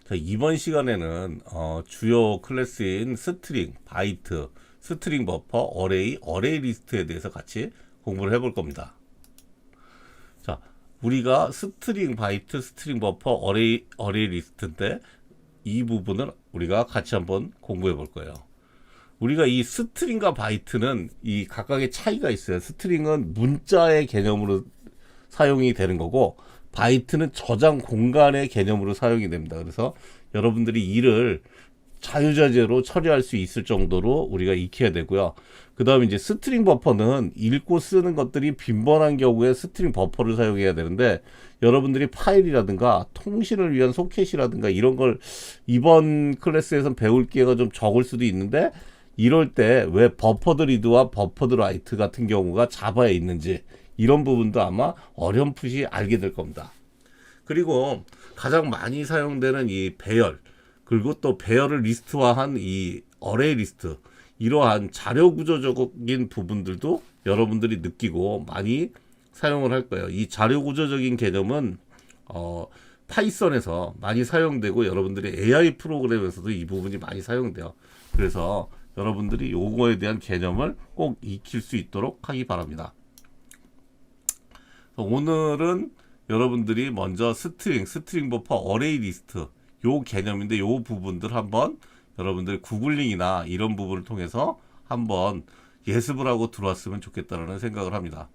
자, 이번 시간에는 주요 클래스인 스트링, 바이트, 스트링 버퍼, 어레이 리스트에 대해서 같이 공부를 해볼 겁니다. 자, 우리가 스트링, 바이트, 스트링 버퍼, 어레이 리스트인데 이 부분을 우리가 같이 한번 공부해 볼 거예요. 우리가 이 스트링과 바이트는 이 각각의 차이가 있어요. 스트링은 문자의 개념으로 사용이 되는 거고, 바이트는 저장 공간의 개념으로 사용이 됩니다. 그래서 여러분들이 이를 자유자재로 처리할 수 있을 정도로 우리가 익혀야 되고요. 그 다음에 이제 스트링 버퍼는 읽고 쓰는 것들이 빈번한 경우에 스트링 버퍼를 사용해야 되는데, 여러분들이 파일이라든가 통신을 위한 소켓이라든가 이런 걸 이번 클래스에서 배울 기회가 좀 적을 수도 있는데, 이럴 때 왜 버퍼드 리드와 버퍼드 라이트 같은 경우가 자바에 있는지 이런 부분도 아마 어렴풋이 알게 될 겁니다. 그리고 가장 많이 사용되는 이 배열, 그리고 또 배열을 리스트화한 이 어레이 리스트, 이러한 자료 구조적인 부분들도 여러분들이 느끼고 많이 사용을 할 거예요. 이 자료 구조적인 개념은 파이썬에서 많이 사용되고, 여러분들이 AI 프로그램에서도 이 부분이 많이 사용돼요. 그래서 여러분들이 요거에 대한 개념을 꼭 익힐 수 있도록 하기 바랍니다. 오늘은 여러분들이 먼저 스트링 버퍼, 어레이 리스트 요 개념인데, 요 부분들 한번 여러분들 구글링이나 이런 부분을 통해서 한번 예습을 하고 들어왔으면 좋겠다라는 생각을 합니다.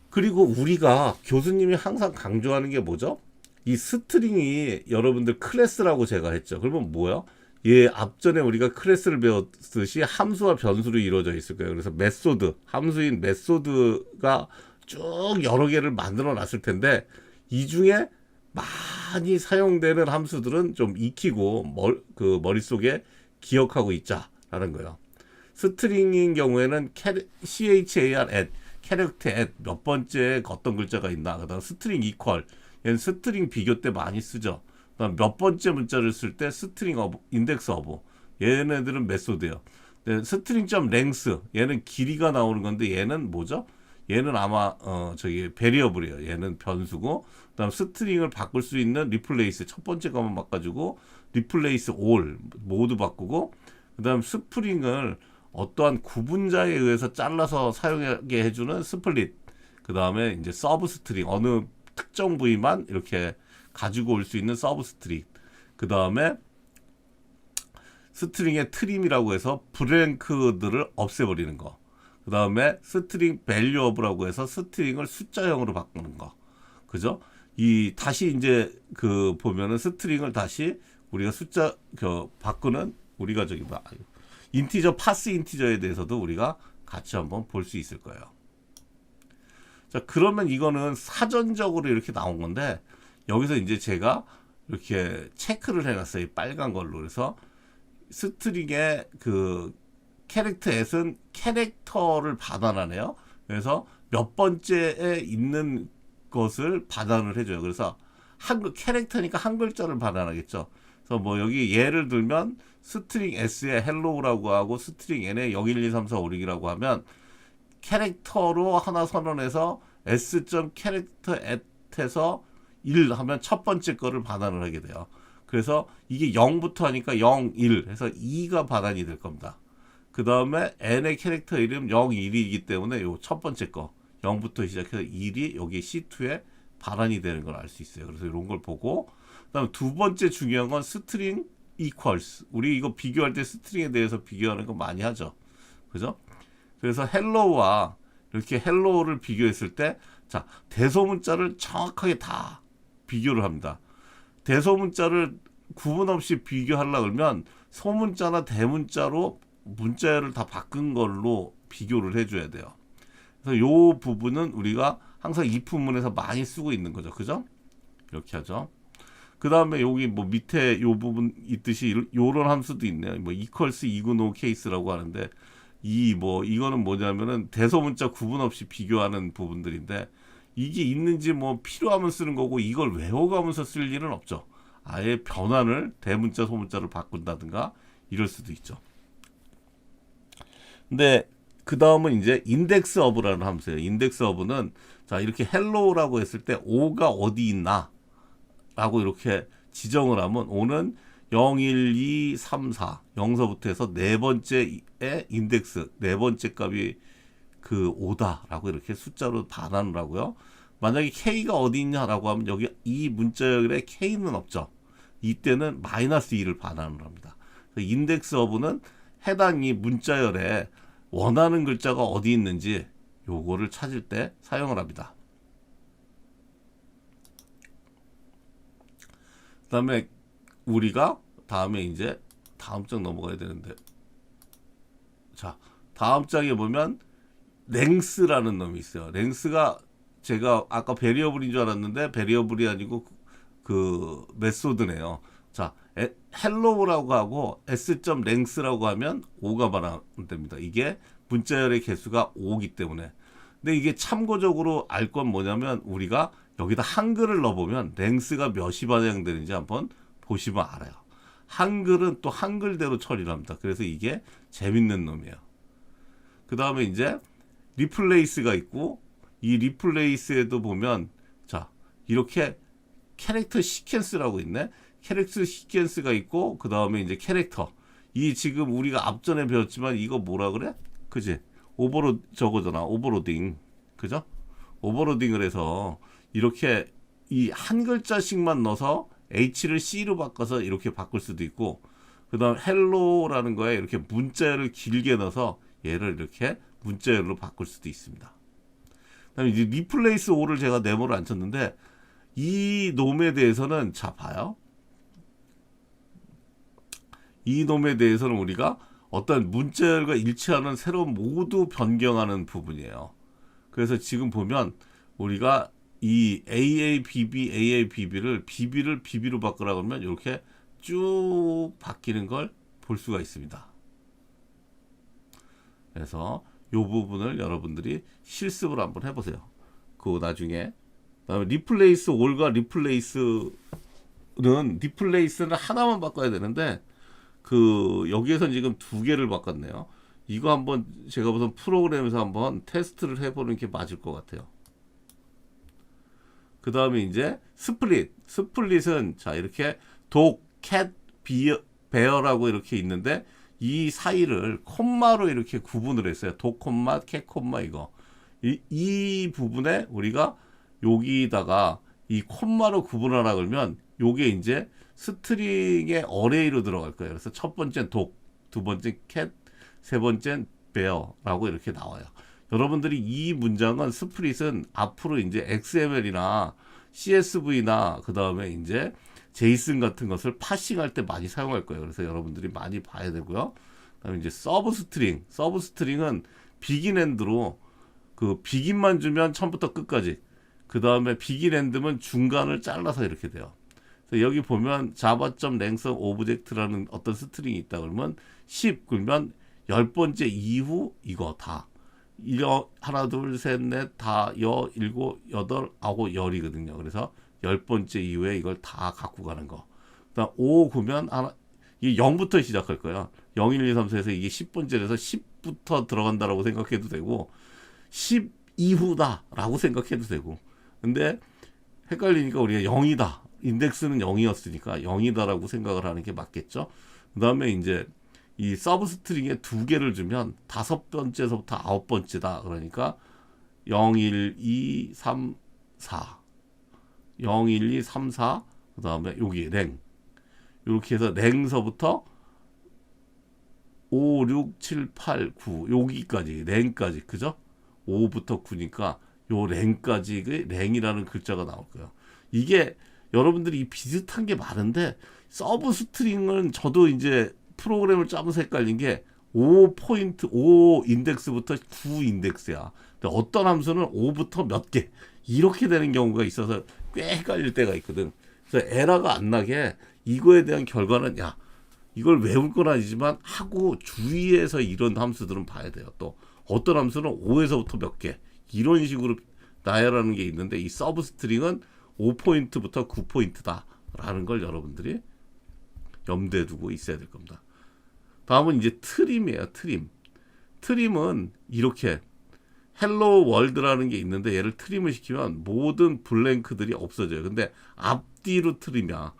그리고 우리가 교수님이 항상 강조하는 게 뭐죠? 이 스트링이 여러분들 클래스라고 제가 했죠. 그러면 뭐야? 예, 앞전에 우리가 클래스를 배웠듯이 함수와 변수로 이루어져 있을 거예요. 그래서 메소드, 함수인 메소드가 쭉 여러 개를 만들어 놨을 텐데, 이 중에 많이 사용되는 함수들은 좀 익히고 머릿속에 기억하고 있자라는 거예요. 스트링인 경우에는 char 캐릭터 몇 번째 어떤 글자가 있나, 그다음 스트링 이퀄, 얘는 스트링 비교 때 많이 쓰죠. 그다음 몇 번째 문자를 쓸 때 스트링 어브, 인덱스 어브, 얘네들은 메소드예요. 스트링 점 랭스, 얘는 길이가 나오는 건데 얘는 뭐죠? 얘는 아마 저기 베리어블이에요. 얘는 변수고, 그다음 스트링을 바꿀 수 있는 리플레이스, 첫 번째 거만 바꿔주고 리플레이스 올 모두 바꾸고, 그다음 스프링을 어떠한 구분자에 의해서 잘라서 사용하게 해주는 스플릿, 그 다음에 이제 서브 스트링, 어느 특정 부위만 이렇게 가지고 올 수 있는 서브 스트링, 그 다음에 스트링의 트림이라고 해서 브랭크들을 없애버리는 거, 그 다음에 스트링 밸류업이라고 해서 스트링을 숫자형으로 바꾸는 거, 그죠? 이 다시 이제 그 보면은 스트링을 다시 우리가 숫자 바꾸는, 우리가 저기 뭐 인티저, 파스 인티저에 대해서도 우리가 같이 한번 볼 수 있을 거예요. 자, 그러면 이거는 사전적으로 이렇게 나온 건데, 여기서 이제 제가 이렇게 체크를 해놨어요. 빨간 걸로. 그래서 스트링의 그 캐릭터 앳은 캐릭터를 받아나네요. 그래서 몇 번째에 있는 것을 받아를 해줘요. 그래서 캐릭터니까 한 글자를 받아나겠죠. 그래서 뭐 여기 예를 들면 스트링 S에 헬로우라고 하고 스트링 N에 0, 1, 2, 3, 4, 5, 6이라고 하면, 캐릭터로 하나 선언해서 S.캐릭터 앳에서 1 하면 첫 번째 거를 반환을 하게 돼요. 그래서 이게 0부터 하니까 0, 1 해서 2가 반환이 될 겁니다. 그 다음에 N의 캐릭터 이름 0, 1이기 때문에 요 첫 번째 거 0부터 시작해서 1이 여기 C2에 반환이 되는 걸 알 수 있어요. 그래서 이런 걸 보고, 그다음 두 번째 중요한 건 스트링 equals. 우리 이거 비교할 때 스트링에 대해서 비교하는 거 많이 하죠. 그죠? 그래서 헬로우와 이렇게 헬로우를 비교했을 때, 자, 대소문자를 정확하게 다 비교를 합니다. 대소문자를 구분 없이 비교하려고 그러면 소문자나 대문자로 문자를 다 바꾼 걸로 비교를 해줘야 돼요. 그래서 요 부분은 우리가 항상 if문에서 많이 쓰고 있는 거죠. 그죠? 이렇게 하죠. 그 다음에 여기 뭐 밑에 요 부분 있듯이 요런 함수도 있네요. 뭐 equals equal no case라고 하는데, 이거는 뭐냐면은 대소문자 구분 없이 비교하는 부분들인데, 이게 있는지 뭐 필요하면 쓰는 거고, 이걸 외워가면서 쓸 일은 없죠. 아예 변환을 대문자 소문자를 바꾼다든가 이럴 수도 있죠. 근데 그 다음은 이제 인덱스 어브라는 함수예요. 인덱스 어브는, 자, 이렇게 헬로우라고 했을 때 5가 어디 있나, 라고 이렇게 지정을 하면 O는 0, 1, 2, 3, 4 0서부터 해서 네 번째의 인덱스 네 번째 값이 그 5다라고 이렇게 숫자로 반환을 하고요. 만약에 K가 어디 있냐라고 하면 여기 이 문자열에 K는 없죠. 이때는 마이너스 2를 반환을 합니다. 인덱스 어브는 해당 이 문자열에 원하는 글자가 어디 있는지 요거를 찾을 때 사용을 합니다. 그다음에 우리가 다음에 이제 다음 장 넘어가야 되는데, 자 다음 장에 보면 랭스라는 놈이 있어요. 랭스가 제가 아까 베리어블인 줄 알았는데 베리어블이 아니고 그 메소드네요. 자 헬로우라고 하고 s.length라고 하면 5가 반환됩니다. 이게 문자열의 개수가 5기 때문에. 근데 이게 참고적으로 알 건 뭐냐면 우리가 여기다 한글을 넣어보면 랭스가 몇이 반영되는지 한번 보시면 알아요. 한글은 또 한글대로 처리를 합니다. 그래서 이게 재밌는 놈이에요. 그 다음에 이제 리플레이스가 있고, 이 리플레이스에도 보면 자 이렇게 캐릭터 시퀀스라고 있네. 캐릭터 시퀀스가 있고, 그 다음에 이제 캐릭터. 이 지금 우리가 앞전에 배웠지만 이거 뭐라 그래? 그지? 저거잖아. 오버로딩. 그죠? 오버로딩을 해서 이렇게 이 한 글자씩만 넣어서 H를 C로 바꿔서 이렇게 바꿀 수도 있고, 그 다음 헬로라는 거에 이렇게 문자열을 길게 넣어서 얘를 이렇게 문자열로 바꿀 수도 있습니다. 그 다음에 이제 리플레이스 5를 제가 네모를 안 쳤는데, 이 놈에 대해서는 자 봐요. 이 놈에 대해서는 우리가 어떤 문자열과 일치하는 새로운 모두 변경하는 부분이에요. 그래서 지금 보면 우리가 이 AABB를 BB로 바꾸라 그러면 이렇게 쭉 바뀌는 걸 볼 수가 있습니다. 그래서 이 부분을 여러분들이 실습을 한번 해보세요. 그 나중에. 그다음에 리플레이스 올과 리플레이스는 하나만 바꿔야 되는데 그 여기에선 지금 두 개를 바꿨네요. 이거 한번 제가 무슨 프로그램에서 한번 테스트를 해보는 게 맞을 것 같아요. 그 다음에 이제 스플릿은 자 이렇게 독, 캣, 베어라고 이렇게 있는데 이 사이를 콤마로 이렇게 구분을 했어요. 독 콤마, 캣 콤마 이거. 이 부분에 우리가 여기다가 이 콤마로 구분하라 그러면 요게 이제 스트링의 어레이로 들어갈 거예요. 그래서 첫 번째는 독, 두 번째 캣, 세 번째는 베어라고 이렇게 나와요. 여러분들이 이 문장은 스플릿은 앞으로 이제 XML이나 CSV나 그 다음에 이제 제이슨 같은 것을 파싱할 때 많이 사용할 거예요. 그래서 여러분들이 많이 봐야 되고요. 그다음에 이제 서브스트링은 비긴 엔드로 그 비긴만 주면 처음부터 끝까지. 그 다음에 비긴 엔드면 중간을 잘라서 이렇게 돼요. 그래서 여기 보면 java.length object라는 어떤 스트링이 있다 그러면 10 그러면 10번째 이후 이거 다. 하나, 둘, 셋, 넷, 다, 일곱, 여덟, 아홉, 열이거든요. 그래서 10번째 이후에 이걸 다 갖고 가는 거. 그다음 5 구면 하나, 이게 0부터 시작할 거야. 0, 1, 2, 3, 4에서 이게 10번째라서 10부터 들어간다라고 생각해도 되고 10 이후다라고 생각해도 되고. 근데 헷갈리니까 우리가 0이다. 인덱스는 0이었으니까 0이다라고 생각을 하는 게 맞겠죠. 그다음에 이제 이 서브스트링에 두 개를 주면 5번째서부터 9번째다. 그러니까 0, 1, 2, 3, 4 0, 1, 2, 3, 4 그 다음에 여기 랭 이렇게 해서 랭서부터 5, 6, 7, 8, 9 여기까지 랭까지 그죠? 5부터 9니까 요 랭까지 그 랭이라는 글자가 나올 거예요. 이게 여러분들이 비슷한 게 많은데 서브스트링은 저도 이제 프로그램을 짜면서 헷갈린 게 5포인트, 5 인덱스부터 9 인덱스야. 근데 어떤 함수는 5부터 몇 개 이렇게 되는 경우가 있어서 꽤 헷갈릴 때가 있거든. 그래서 에러가 안 나게 이거에 대한 결과는 야 이걸 외울 건 아니지만 하고 주위에서 이런 함수들은 봐야 돼요. 또 어떤 함수는 5에서부터 몇 개 이런 식으로 나열하는 게 있는데 이 서브스트링은 5포인트부터 9포인트다 라는 걸 여러분들이 염두에 두고 있어야 될 겁니다. 다음은 이제 트림이에요. 트림은 이렇게 헬로 월드라는 게 있는데 얘를 트림을 시키면 모든 블랭크들이 없어져요. 근데 앞뒤로 트림이야.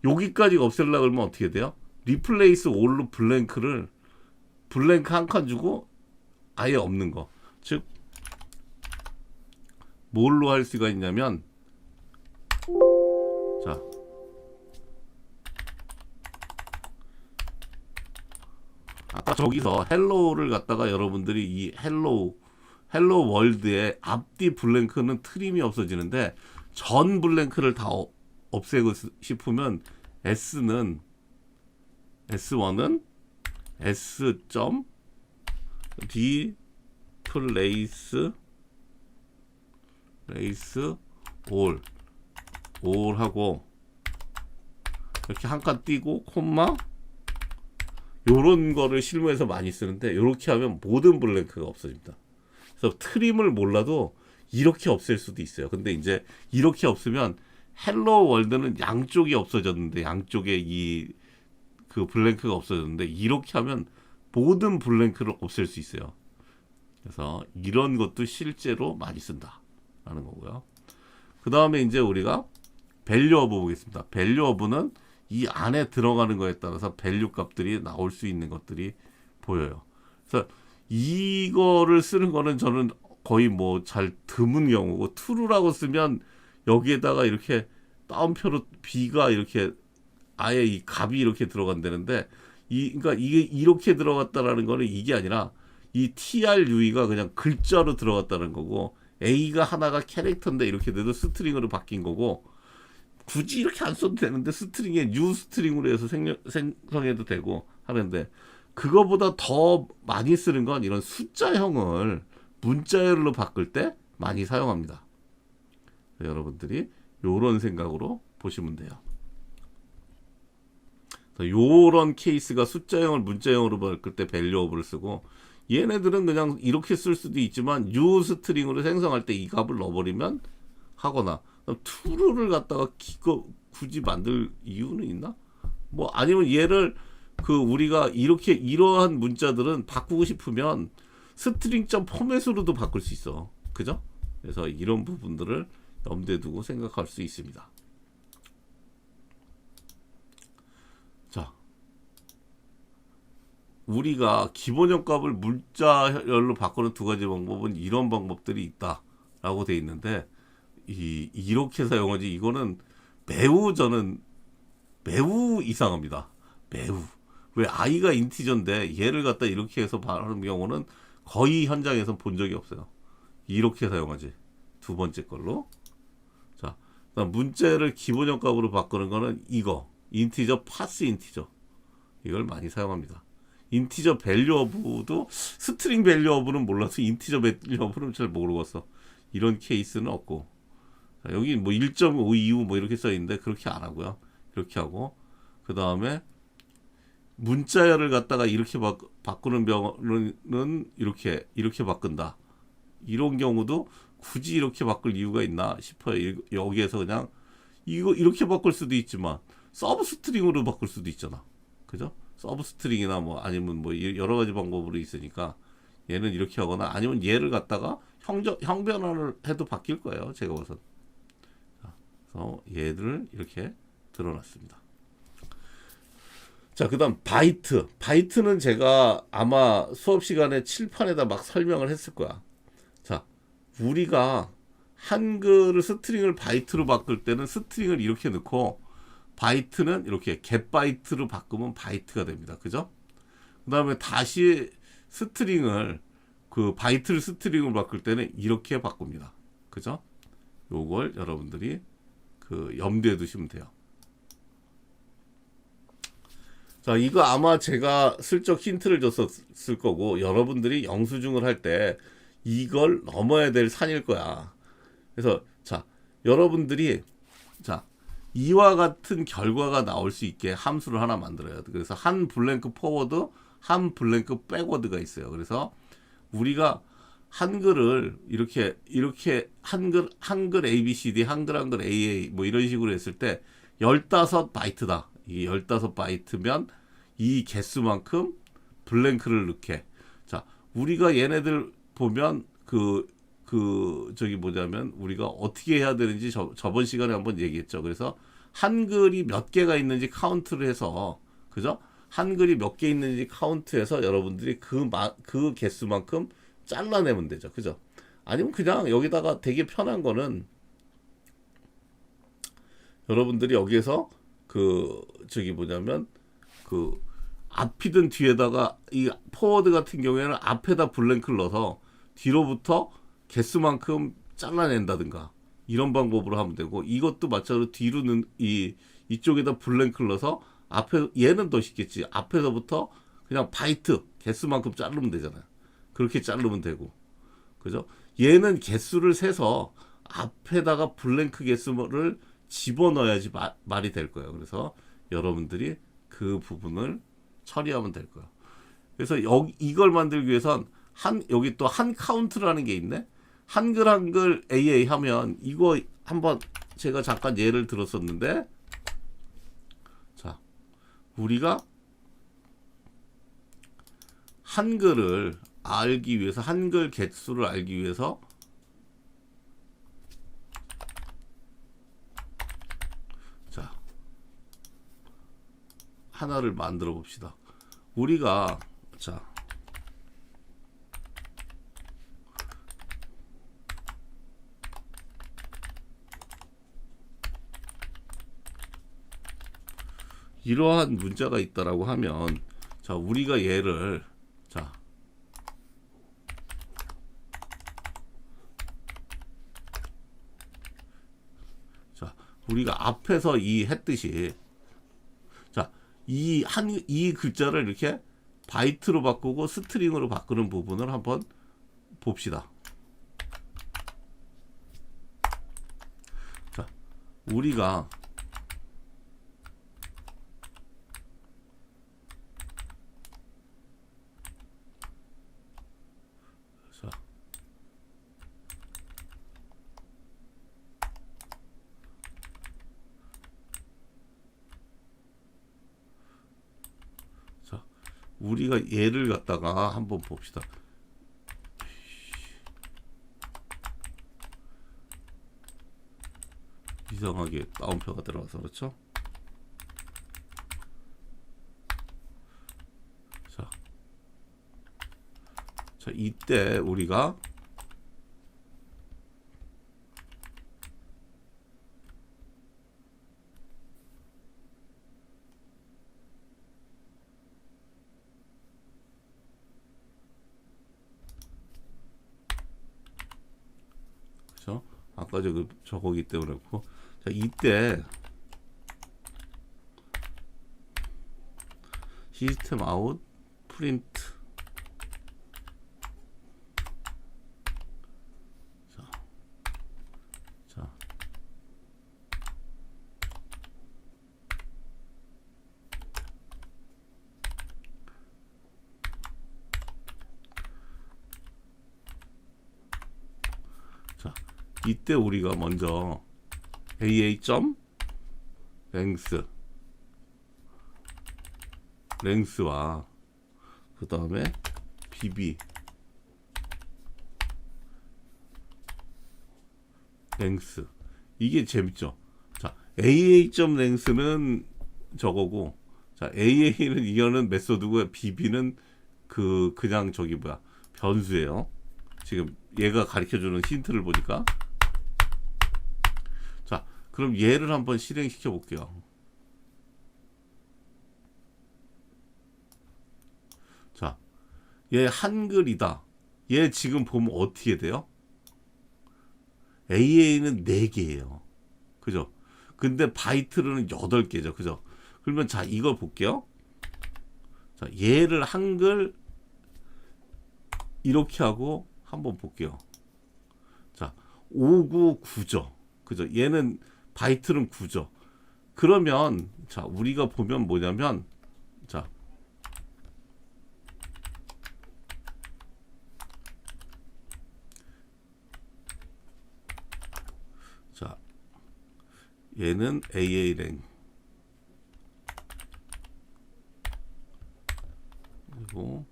여기까지 없애려고 그러면 어떻게 돼요? 리플레이스 올로 블랭크를 블랭크 한 칸 주고 아예 없는 거. 즉 뭘로 할 수가 있냐면 자 아까 저기서 헬로우를 갖다가 여러분들이 이 헬로 월드의 앞뒤 블랭크는 트림이 없어지는데 전 블랭크를 다 없애고 싶으면 S1은 S 점 replace all 하고 이렇게 한 칸 띄고 콤마 요런 거를 실무에서 많이 쓰는데 요렇게 하면 모든 블랭크가 없어집니다. 그래서 트림을 몰라도 이렇게 없앨 수도 있어요. 근데 이제 이렇게 없으면 헬로 월드는 양쪽이 없어졌는데 양쪽에 이 그 블랭크가 없어졌는데 이렇게 하면 모든 블랭크를 없앨 수 있어요. 그래서 이런 것도 실제로 많이 쓴다라는 거고요. 그 다음에 이제 우리가 밸류 오브 보겠습니다. 밸류 오브는 이 안에 들어가는 거에 따라서 밸류 값들이 나올 수 있는 것들이 보여요. 그래서 이거를 쓰는 거는 저는 거의 뭐 잘 드문 경우고 true라고 쓰면 여기에다가 이렇게 따옴표로 b가 이렇게 아예 이 값이 이렇게 들어간다는데 그러니까 이게 이렇게 들어갔다라는 거는 이게 아니라 이 true가 그냥 글자로 들어갔다는 거고 a가 하나가 캐릭터인데 이렇게 돼도 스트링으로 바뀐 거고 굳이 이렇게 안 써도 되는데 스트링에 new 스트링으로 해서 생성해도 되고 하는데 그거보다 더 많이 쓰는 건 이런 숫자형을 문자열로 바꿀 때 많이 사용합니다. 여러분들이 요런 생각으로 보시면 돼요. 요런 케이스가 숫자형을 문자형으로 바꿀 때 밸류 오브를 쓰고 얘네들은 그냥 이렇게 쓸 수도 있지만 new 스트링으로 생성할 때 이 값을 넣어버리면 하거나 true를 갖다가 굳이 만들 이유는 있나? 뭐 아니면 얘를 그 우리가 이렇게 이러한 문자들은 바꾸고 싶으면 스트링.점 포맷으로도 바꿀 수 있어. 그죠? 그래서 이런 부분들을 염두에 두고 생각할 수 있습니다. 자, 우리가 기본형 값을 문자열로 바꾸는 두 가지 방법은 이런 방법들이 있다라고 돼 있는데 이렇게 사용하지 이거는 저는 매우 이상합니다. 매우. 왜 i가 인티저인데 얘를 갖다 이렇게 해서 하는 경우는 거의 현장에서 본 적이 없어요. 이렇게 사용하지. 두 번째 걸로. 자, 그다음 문자를 기본형 값으로 바꾸는 거는 이거. 인티저 파스 인티저. 이걸 많이 사용합니다. 인티저 밸류 오브도 스트링 밸류 오브는 몰라서 인티저 밸류 오브는 잘 모르겠어. 이런 케이스는 없고. 자, 여기 뭐 1.525 뭐 이렇게 써 있는데 그렇게 안 하고요. 이렇게 하고 그다음에 문자열을 갖다가 이렇게 바꾸는 경우는 이렇게 바꾼다. 이런 경우도 굳이 이렇게 바꿀 이유가 있나 싶어요. 여기에서 그냥 이거 이렇게 바꿀 수도 있지만 서브 스트링으로 바꿀 수도 있잖아. 그죠? 서브 스트링이나 뭐 아니면 뭐 여러 가지 방법으로 있으니까 얘는 이렇게 하거나 아니면 얘를 갖다가 형변화를 해도 바뀔 거예요. 제가 우선. 그래서 얘를 이렇게 드러났습니다. 자, 그 다음 바이트. 바이트는 제가 아마 수업 시간에 칠판에다 막 설명을 했을 거야. 자, 우리가 한글을 스트링을 바이트로 바꿀 때는 스트링을 이렇게 넣고 바이트는 이렇게 겟바이트로 바꾸면 바이트가 됩니다. 그죠? 그 다음에 다시 스트링을 바이트를 스트링으로 바꿀 때는 이렇게 바꿉니다. 그죠? 요걸 여러분들이 염두에 두시면 돼요. 자, 이거 아마 제가 슬쩍 힌트를 줬었을 거고 여러분들이 영수증을 할 때 이걸 넘어야 될 산일 거야. 그래서 자, 여러분들이 자, 이와 같은 결과가 나올 수 있게 함수를 하나 만들어야 돼. 그래서 한 블랭크 포워드, 한 블랭크 백워드가 있어요. 그래서 우리가 한글을 이렇게 한글 ABCD, 한글 AA 뭐 이런 식으로 했을 때 15바이트다. 이게 15바이트면 이 개수만큼 블랭크를 넣게. 자, 우리가 얘네들 보면 저기 뭐냐면 우리가 어떻게 해야 되는지 저번 시간에 한번 얘기했죠. 그래서 한글이 몇 개가 있는지 카운트를 해서, 그죠? 한글이 몇 개 있는지 카운트해서 여러분들이 그 개수만큼 잘라내면 되죠. 그죠? 아니면 그냥 여기다가 되게 편한 거는 여러분들이 여기에서 저기 뭐냐면 그 앞이든 뒤에다가 이 포워드 같은 경우에는 앞에다 블랭크를 넣어서 뒤로부터 개수만큼 잘라낸다든가 이런 방법으로 하면 되고, 이것도 마찬가지로 뒤로는 이쪽에다 블랭크를 넣어서 앞에, 얘는 더 쉽겠지. 앞에서부터 그냥 바이트 개수만큼 자르면 되잖아요. 그렇게 자르면 되고, 그죠? 얘는 개수를 세서 앞에다가 블랭크 개수를 집어넣어야지 말이 될 거예요. 그래서 여러분들이 그 부분을 처리하면 될 거예요. 그래서 이걸 만들기 위해선 여기 또 한 카운트라는 게 있네. 한글 AA 하면 이거 한번 제가 잠깐 예를 들었었는데, 자, 우리가 한글을 알기 위해서, 한글 개수를 알기 위해서 자, 하나를 만들어 봅시다. 우리가 자, 이러한 문자가 있다라고 하면, 자, 우리가 얘를 자, 우리가 앞에서 했듯이, 자, 이 글자를 이렇게 바이트로 바꾸고 스트링으로 바꾸는 부분을 한번 봅시다. 자, 우리가 우리가 얘를 갖다가 한번 봅시다. 이상하게 다운표가 들어가서 그렇죠? 자, 이때 우리가 그렇죠? 아까 저거기 때문에 그렇고, 자, 이때 시스템 아웃 프린트, 자, 이때 우리가 먼저 랭스와 그 다음에 bb 랭스, 이게 재밌죠. 자, aa.랭스는 저거고, 자, AA는 이거는 메소드고, BB는 그냥 저기 뭐야, 변수예요. 지금 얘가 가르쳐주는 힌트를 보니까. 자, 그럼 얘를 한번 실행시켜 볼게요. 자, 얘 한글이다. 얘 지금 보면 어떻게 돼요? AA는 4개예요. 그죠? 근데 바이트로는 8개죠. 그죠? 그러면 자, 이걸 볼게요. 자, 얘를 한글 이렇게 하고 한번 볼게요. 자, 599죠. 그죠? 얘는 바이트는 9죠. 그러면 자, 우리가 보면 뭐냐면, 자, 얘는 AA랭, 그리고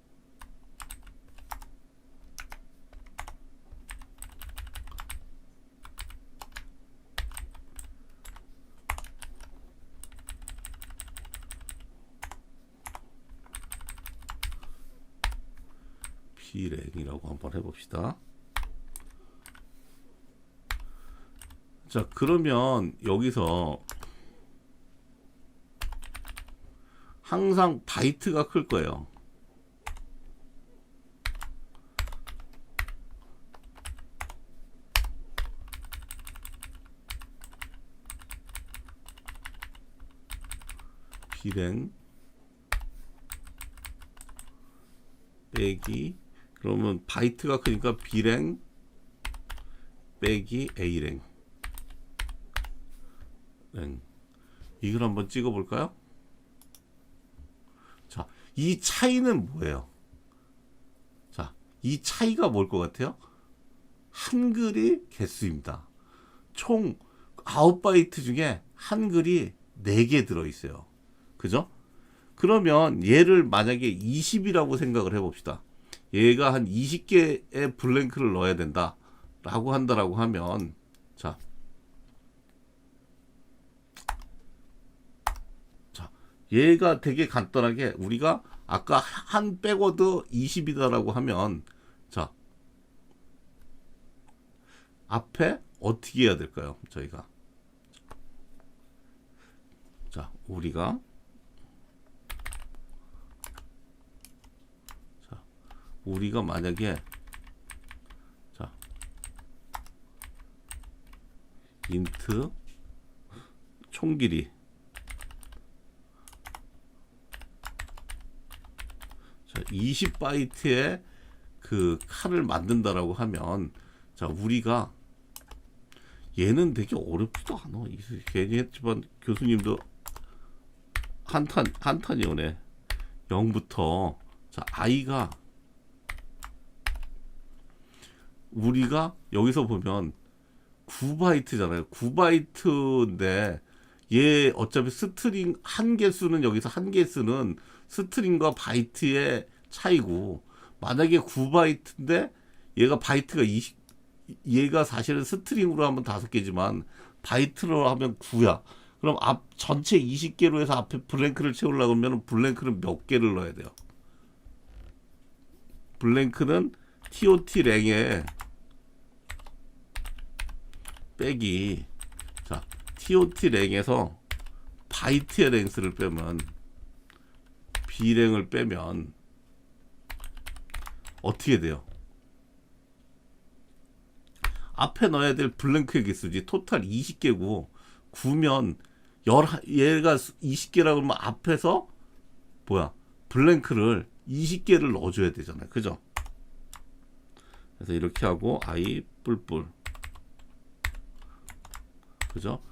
비랭이라고 한번 해봅시다. 자, 그러면 여기서 항상 바이트가 클 거예요. 비랭 빼기, 그러면 바이트가 크니까 B랭 빼기 A랭. 이걸 한번 찍어 볼까요? 자, 이 차이는 뭐예요? 자, 이 차이가 뭘 것 같아요? 한글이 개수입니다. 총 9바이트 중에 한글이 4개 들어있어요. 그죠? 그러면 얘를 만약에 20이라고 생각을 해봅시다. 얘가 한 20개의 블랭크를 넣어야 된다 라고 한다라고 하면, 자, 얘가 되게 간단하게 우리가 아까 한 백워드 20이다라고 하면, 자, 앞에 어떻게 해야 될까요? 저희가, 자, 우리가 만약에, 자, 인트 총길이, 자, 20바이트의 그 칼을 만든다라고 하면, 자, 우리가 얘는 되게 어렵지도 않아. 괜히 했지만 교수님도 한탄이 오네. 0부터, 자, i가, 우리가 여기서 보면 9바이트잖아요. 9바이트인데 얘 어차피 스트링 한 개수는, 여기서 한 개수는 스트링과 바이트의 차이고, 만약에 9바이트인데 얘가 바이트가 20, 얘가 사실은 스트링으로 하면 5개지만 바이트로 하면 9야. 그럼 앞 전체 20개로 해서 앞에 블랭크를 채우려고 하면 블랭크는 몇 개를 넣어야 돼요? 블랭크는 TOT 랭에 빼기, 자, TOT 랭에서 바이트의 랭스를 빼면, B랭을 빼면 어떻게 돼요? 앞에 넣어야 될 블랭크의 개수지. 토탈 20개고 9면 얘가 20개라고 그러면 앞에서 뭐야? 블랭크를 20개를 넣어줘야 되잖아요. 그죠? 그래서 이렇게 하고 i 뿔뿔, 그죠?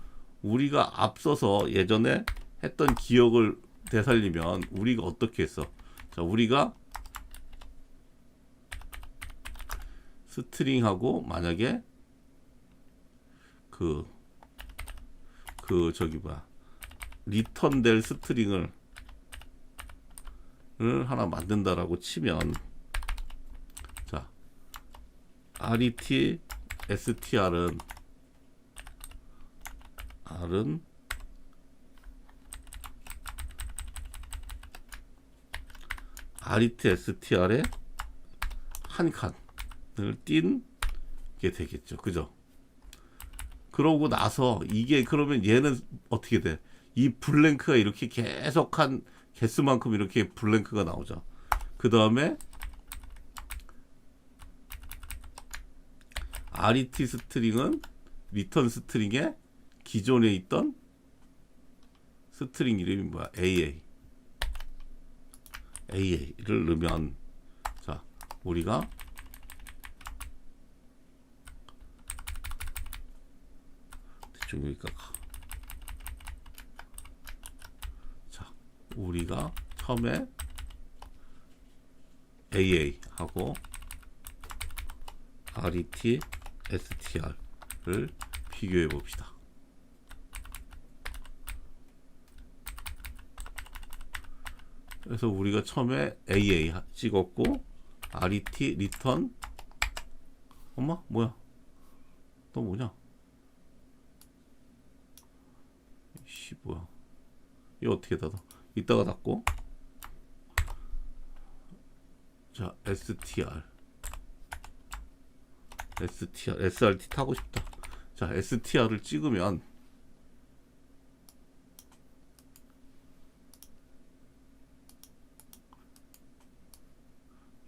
우리가 앞서서 예전에 했던 기억을 되살리면 우리가 어떻게 했어? 자, 우리가 스트링하고 만약에 저기 뭐야, 리턴 될 스트링을 하나 만든다라고 치면, 자, ret str은 r은 ret str에 한 칸을 띈 게 되겠죠. 그죠? 그러고 나서 이게, 그러면 얘는 어떻게 돼? 이 블랭크가 이렇게 계속한 개수만큼 이렇게 블랭크가 나오죠. 그 다음에 ret 스트링은 리턴 스트링에 기존에 있던 스트링 이름이 뭐야? AA를 넣으면, 자, 우리가 대충 여기까지 가. 자, 우리가 처음에 AA 하고 RET STR를 비교해 봅시다. 그래서 우리가 처음에 AA 찍었고, RET 리턴, 엄마 뭐야? 너 뭐냐? 씨, 뭐야? 이거 어떻게 닫아? 이따가 닫고, 자, SRT 타고 싶다. 자, STR을 찍으면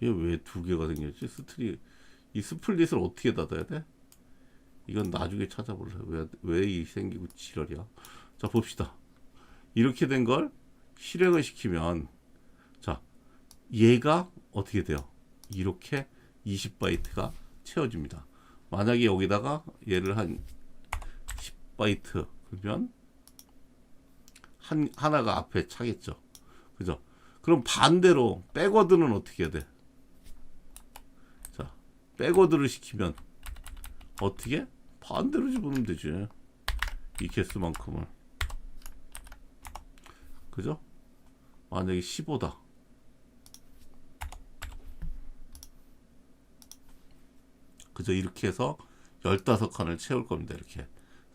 이게 왜 두 개가 생겼지? 이 스플릿을 어떻게 닫아야 돼? 이건 나중에 찾아보세요. 왜 이 생기고 지랄이야? 자, 봅시다. 이렇게 된 걸 실행을 시키면, 자, 얘가 어떻게 돼요? 이렇게 20바이트가 채워집니다. 만약에 여기다가 얘를 한 10바이트 그러면 하나가 앞에 차겠죠. 그죠? 그럼 반대로 백워드는 어떻게 해야 돼? 자, 백워드를 시키면 어떻게? 반대로 집어넣으면 되지. 이 개수만큼을. 그죠? 만약에 15다. 그죠? 이렇게 해서 15칸을 채울 겁니다. 이렇게.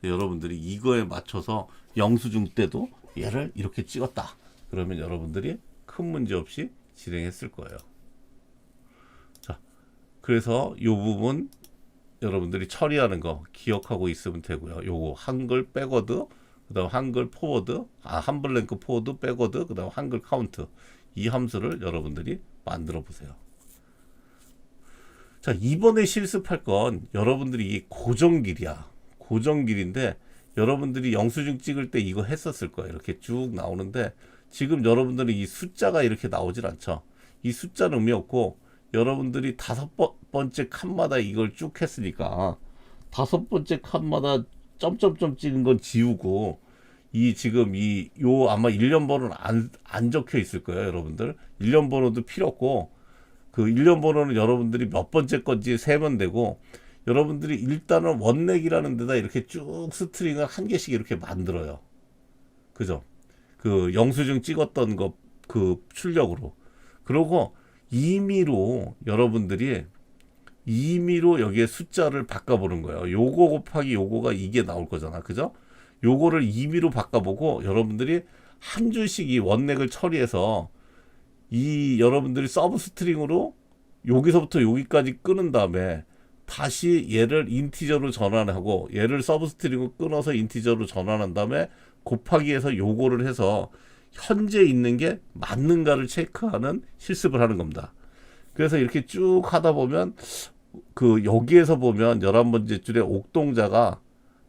여러분들이 이거에 맞춰서 영수증 때도 얘를 이렇게 찍었다. 그러면 여러분들이 큰 문제 없이 진행했을 거예요. 자, 그래서 이 부분 여러분들이 처리하는 거 기억하고 있으면 되고요. 요거 한글 백워드, 그다음 한글 포워드, 한블랭크 포워드, 백워드, 그다음 한글 카운트, 이 함수를 여러분들이 만들어 보세요. 자, 이번에 실습할 건 여러분들이 이 고정길이야. 고정길인데 여러분들이 영수증 찍을 때 이거 했었을 거예요. 이렇게 쭉 나오는데 지금 여러분들이 이 숫자가 이렇게 나오질 않죠. 이 숫자는 의미 없고 여러분들이 5번째 칸마다 이걸 쭉 했으니까 5번째 칸마다 점점점 찍은 건 지우고 이 지금 요 아마 일련 번호는 안 적혀 있을 거예요. 여러분들 일련 번호도 필요 없고 그 일련 번호는 여러분들이 몇 번째 건지 세면 되고 여러분들이 일단은 원렉이라는 데다 이렇게 쭉 스트링을 한 개씩 이렇게 만들어요. 그죠? 그 영수증 찍었던 거 그 출력으로. 그러고 여러분들이 임의로 여기에 숫자를 바꿔보는 거예요. 요거 곱하기 요거가 이게 나올 거잖아. 그죠? 요거를 임의로 바꿔보고 여러분들이 한 줄씩 이 원렉을 처리해서 이 여러분들이 서브 스트링으로 여기서부터 여기까지 끊은 다음에 다시 얘를 인티저로 전환하고 얘를 서브 스트링으로 끊어서 인티저로 전환한 다음에 곱하기해서 요거를 해서 현재 있는 게 맞는가를 체크하는 실습을 하는 겁니다. 그래서 이렇게 쭉 하다 보면 그 여기에서 보면 11번째 줄에 옥동자가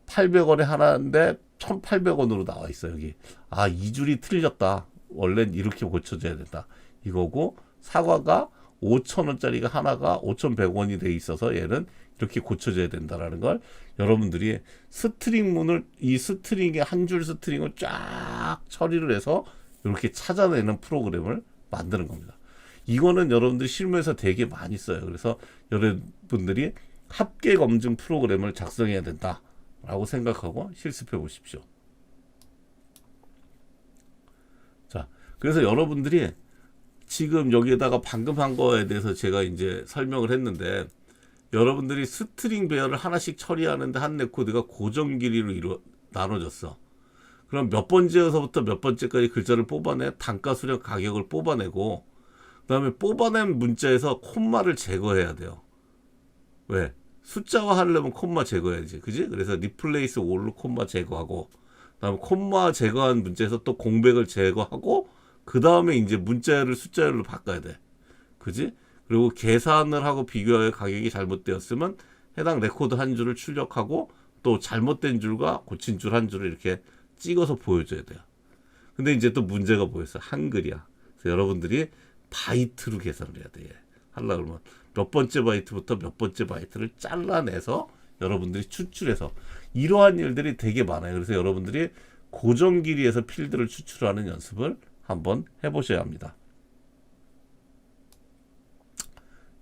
800원에 하나인데 1800원으로 나와 있어요. 여기. 아, 이 줄이 틀렸다. 원래는 이렇게 고쳐져야 된다. 이거고 사과가 5,000원짜리가 하나가 5,100원이 돼 있어서 얘는 이렇게 고쳐져야 된다라는 걸 여러분들이 스트링문을 이 스트링의 한 줄 스트링을 쫙 처리를 해서 이렇게 찾아내는 프로그램을 만드는 겁니다. 이거는 여러분들 실무에서 되게 많이 써요. 그래서 여러분들이 합계 검증 프로그램을 작성해야 된다라고 생각하고 실습해 보십시오. 자, 그래서 여러분들이 지금 여기에다가 방금 한 거에 대해서 제가 이제 설명을 했는데 여러분들이 스트링 배열을 하나씩 처리하는데 한 레코드가 고정 길이로 나눠졌어. 그럼 몇 번째에서부터 몇 번째까지 글자를 뽑아내 단가 수량 가격을 뽑아내고 그 다음에 뽑아낸 문자에서 콤마를 제거해야 돼요. 왜? 숫자화 하려면 콤마 제거해야지. 그지? 그래서 리플레이스 올로 콤마 제거하고 그 다음에 콤마 제거한 문자에서 또 공백을 제거하고 그 다음에 이제 문자열을 숫자열로 바꿔야 돼. 그지? 그리고 계산을 하고 비교하여 가격이 잘못되었으면 해당 레코드 한 줄을 출력하고 또 잘못된 줄과 고친 줄 한 줄을 이렇게 찍어서 보여줘야 돼요. 근데 이제 또 문제가 뭐였어? 한글이야. 그래서 여러분들이 바이트로 계산을 해야 돼. 하려고 그러면 몇 번째 바이트부터 몇 번째 바이트를 잘라내서 여러분들이 추출해서 이러한 일들이 되게 많아요. 그래서 여러분들이 고정 길이에서 필드를 추출하는 연습을 한번 해보셔야 합니다.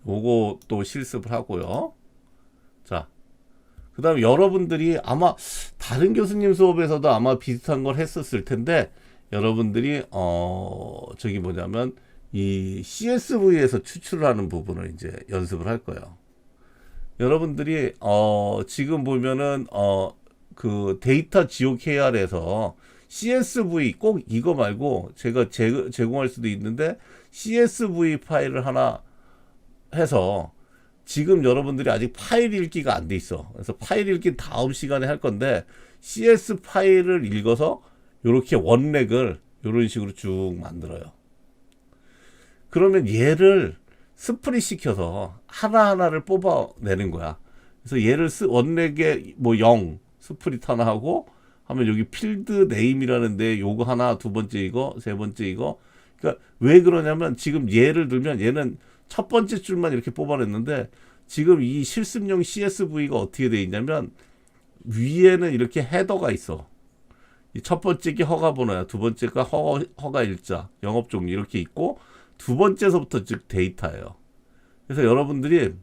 요거 또 실습을 하고요. 자, 그 다음에 여러분들이 아마 다른 교수님 수업에서도 아마 비슷한 걸 했었을 텐데 여러분들이 저기 뭐냐면 이 CSV에서 추출하는 부분을 이제 연습을 할 거예요. 여러분들이 지금 보면은 그 데이터 지오 KR에서 CSV 꼭 이거 말고 제가 제공할 수도 있는데 CSV 파일을 하나 해서 지금 여러분들이 아직 파일 읽기가 안 돼 있어. 그래서 파일 읽기 다음 시간에 할 건데 CS 파일을 읽어서 이렇게 원렉을 이런 식으로 쭉 만들어요. 그러면 얘를 스프릿 시켜서 하나하나를 뽑아내는 거야. 그래서 얘를 원렉에 뭐 0 스프릿 하나 하고 하면 여기 필드 네임이라는데 요거 하나, 두 번째 이거, 세 번째 이거. 그러니까 왜 그러냐면 지금 예를 들면 얘는 첫 번째 줄만 이렇게 뽑아냈는데 지금 이 실습용 CSV가 어떻게 돼 있냐면 위에는 이렇게 헤더가 있어. 이 첫 번째 게 허가 번호야. 두 번째가 허가 일자, 영업 종류 이렇게 있고 두 번째서부터 즉 데이터예요. 그래서 여러분들이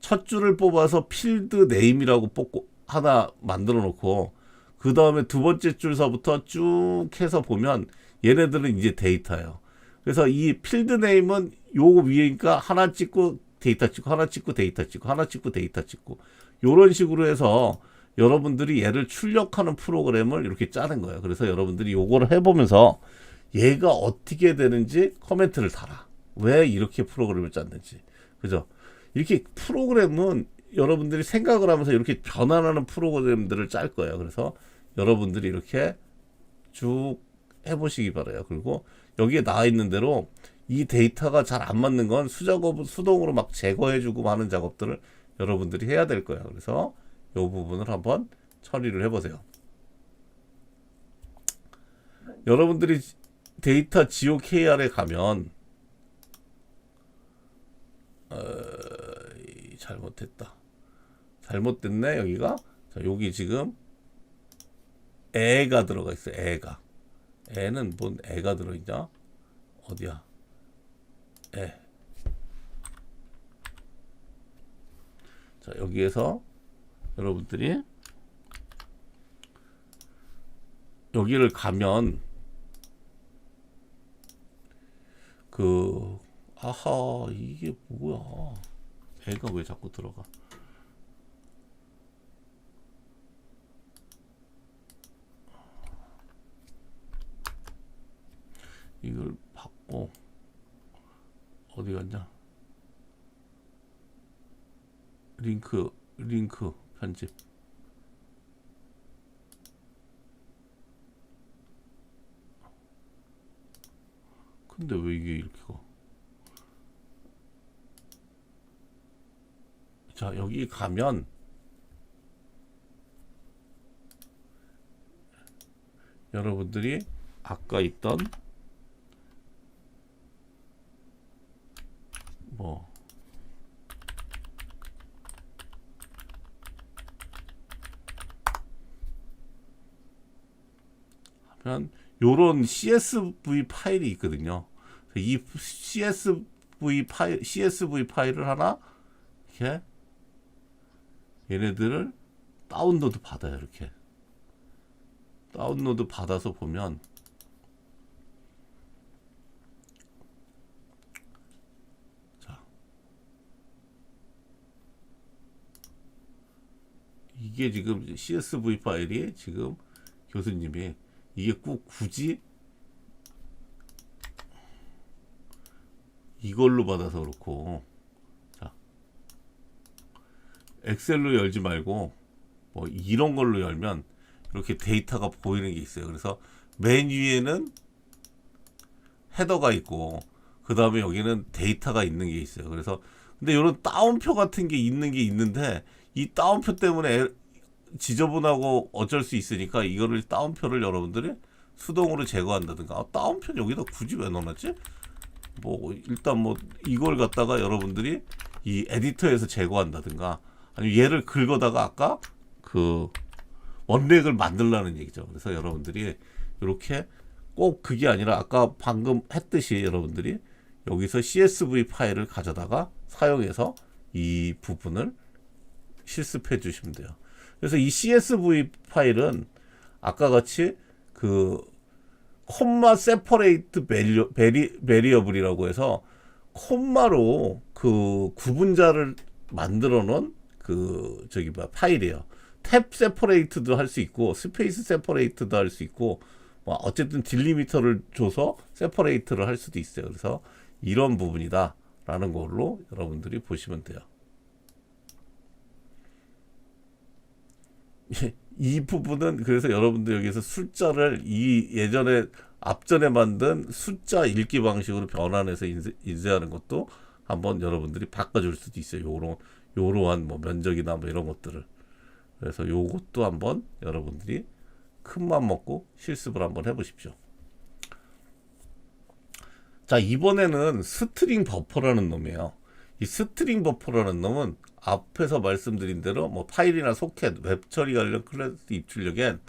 첫 줄을 뽑아서 필드 네임이라고 뽑고 하나 만들어 놓고 그 다음에 두 번째 줄서부터 쭉 해서 보면 얘네들은 이제 데이터예요. 그래서 이 필드 네임은 요거 위에니까 하나 찍고 데이터 찍고 하나 찍고 데이터 찍고 하나 찍고 데이터 찍고 요런 식으로 해서 여러분들이 얘를 출력하는 프로그램을 이렇게 짜는 거예요. 그래서 여러분들이 요거를 해보면서 얘가 어떻게 되는지 코멘트를 달아. 왜 이렇게 프로그램을 짰는지. 그죠? 이렇게 프로그램은 여러분들이 생각을 하면서 이렇게 변환하는 프로그램들을 짤 거예요. 그래서 여러분들이 이렇게 쭉 해보시기 바라요. 그리고 여기에 나와 있는 대로 이 데이터가 잘 안 맞는 건 수작업을 수동으로 막 제거해주고 하는 작업들을 여러분들이 해야 될 거예요. 그래서 이 부분을 한번 처리를 해보세요. 여러분들이 데이터 지오 KR에 가면 잘못했다. 잘못됐네 여기가. 자, 여기 지금 애가 들어가 있어. 애는 뭔 애가 들어있냐? 어디야? 애. 자, 여기에서 여러분들이 여기를 가면 아하 이게 뭐야? 애가 왜 자꾸 들어가? 이걸 받고 어디 갔냐? 링크 편집. 근데 왜 이게 이렇게 가? 자, 여기 가면 여러분들이 아까 있던 하면 요런 CSV 파일이 있거든요. 이 CSV 파일을 하나 이렇게 얘네들을 다운로드 받아요. 이렇게 다운로드 받아서 보면 자, 이게 지금 CSV 파일이 지금 교수님이 이게 꼭 굳이 이걸로 받아서 그렇고, 자, 엑셀로 열지 말고 뭐 이런 걸로 열면 이렇게 데이터가 보이는 게 있어요. 그래서 맨 위에는 헤더가 있고 그 다음에 여기는 데이터가 있는 게 있어요. 그래서 근데 이런 다운표 같은 게 있는 게 있는데 이 다운표 때문에 지저분하고 어쩔 수 있으니까 이거를 다운표를 여러분들이 수동으로 제거한다든가. 다운표는 여기다 굳이 왜 넣어놨지? 뭐 일단 뭐 이걸 갖다가 여러분들이 이 에디터에서 제거한다든가 아니면 얘를 긁어다가 아까 그 원렉을 만들라는 얘기죠. 그래서 여러분들이 이렇게 꼭 그게 아니라 아까 방금 했듯이 여러분들이 여기서 CSV 파일을 가져다가 사용해서 이 부분을 실습해 주시면 돼요. 그래서 이 CSV 파일은 아까 같이 그 콤마 세퍼레이트 베리어블이라고 해서 콤마로 그 구분자를 만들어 놓은 그 파일이에요. 탭 세퍼레이트도 할 수 있고 스페이스 세퍼레이트도 할 수 있고 뭐 어쨌든 딜리미터를 줘서 세퍼레이트를 할 수도 있어요. 그래서 이런 부분이다 라는 걸로 여러분들이 보시면 돼요. 이 부분은 그래서 여러분들 여기서 숫자를 이 예전에 앞전에 만든 숫자 읽기 방식으로 변환해서 인쇄하는 것도 한번 여러분들이 바꿔줄 수도 있어요. 요러한 뭐 면적이나 뭐 이런 것들을. 그래서 요것도 한번 여러분들이 큰맘 먹고 실습을 한번 해보십시오. 자, 이번에는 스트링 버퍼라는 놈이에요. 이 스트링 버퍼라는 놈은 앞에서 말씀드린 대로 뭐 파일이나 소켓, 웹 처리 관련 클래스 입출력엔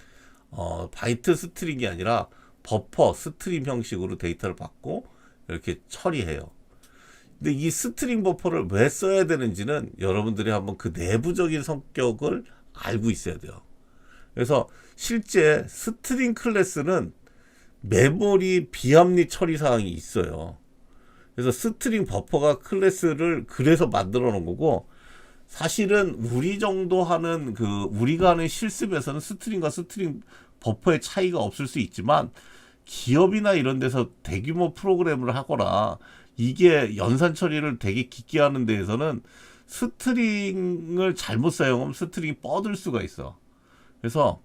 바이트 스트링이 아니라 버퍼 스트림 형식으로 데이터를 받고 이렇게 처리해요. 근데 이 스트링 버퍼를 왜 써야 되는지는 여러분들이 한번 그 내부적인 성격을 알고 있어야 돼요. 그래서 실제 스트링 클래스는 메모리 비합리 처리 사항이 있어요. 그래서 스트링 버퍼가 클래스를 그래서 만들어 놓은 거고, 사실은 우리 정도 하는 우리가 하는 실습에서는 스트링과 스트링 버퍼의 차이가 없을 수 있지만, 기업이나 이런 데서 대규모 프로그램을 하거나 이게 연산 처리를 되게 깊게 하는 데에서는 스트링을 잘못 사용하면 스트링이 뻗을 수가 있어. 그래서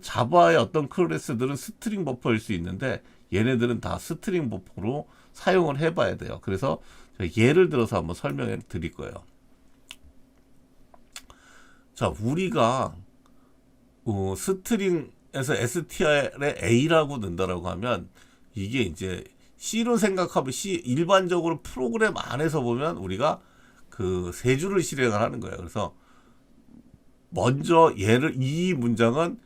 자바의 어떤 클래스들은 스트링 버퍼일 수 있는데 얘네들은 다 스트링 버퍼로 사용을 해봐야 돼요. 그래서 예를 들어서 한번 설명해 드릴 거예요. 자, 우리가 스트링에서 str에 A라고 넣는다라고 하면 이게 이제 C로 생각하면 일반적으로 프로그램 안에서 보면 우리가 세 줄을 실행을 하는 거예요. 그래서 먼저 이 문장은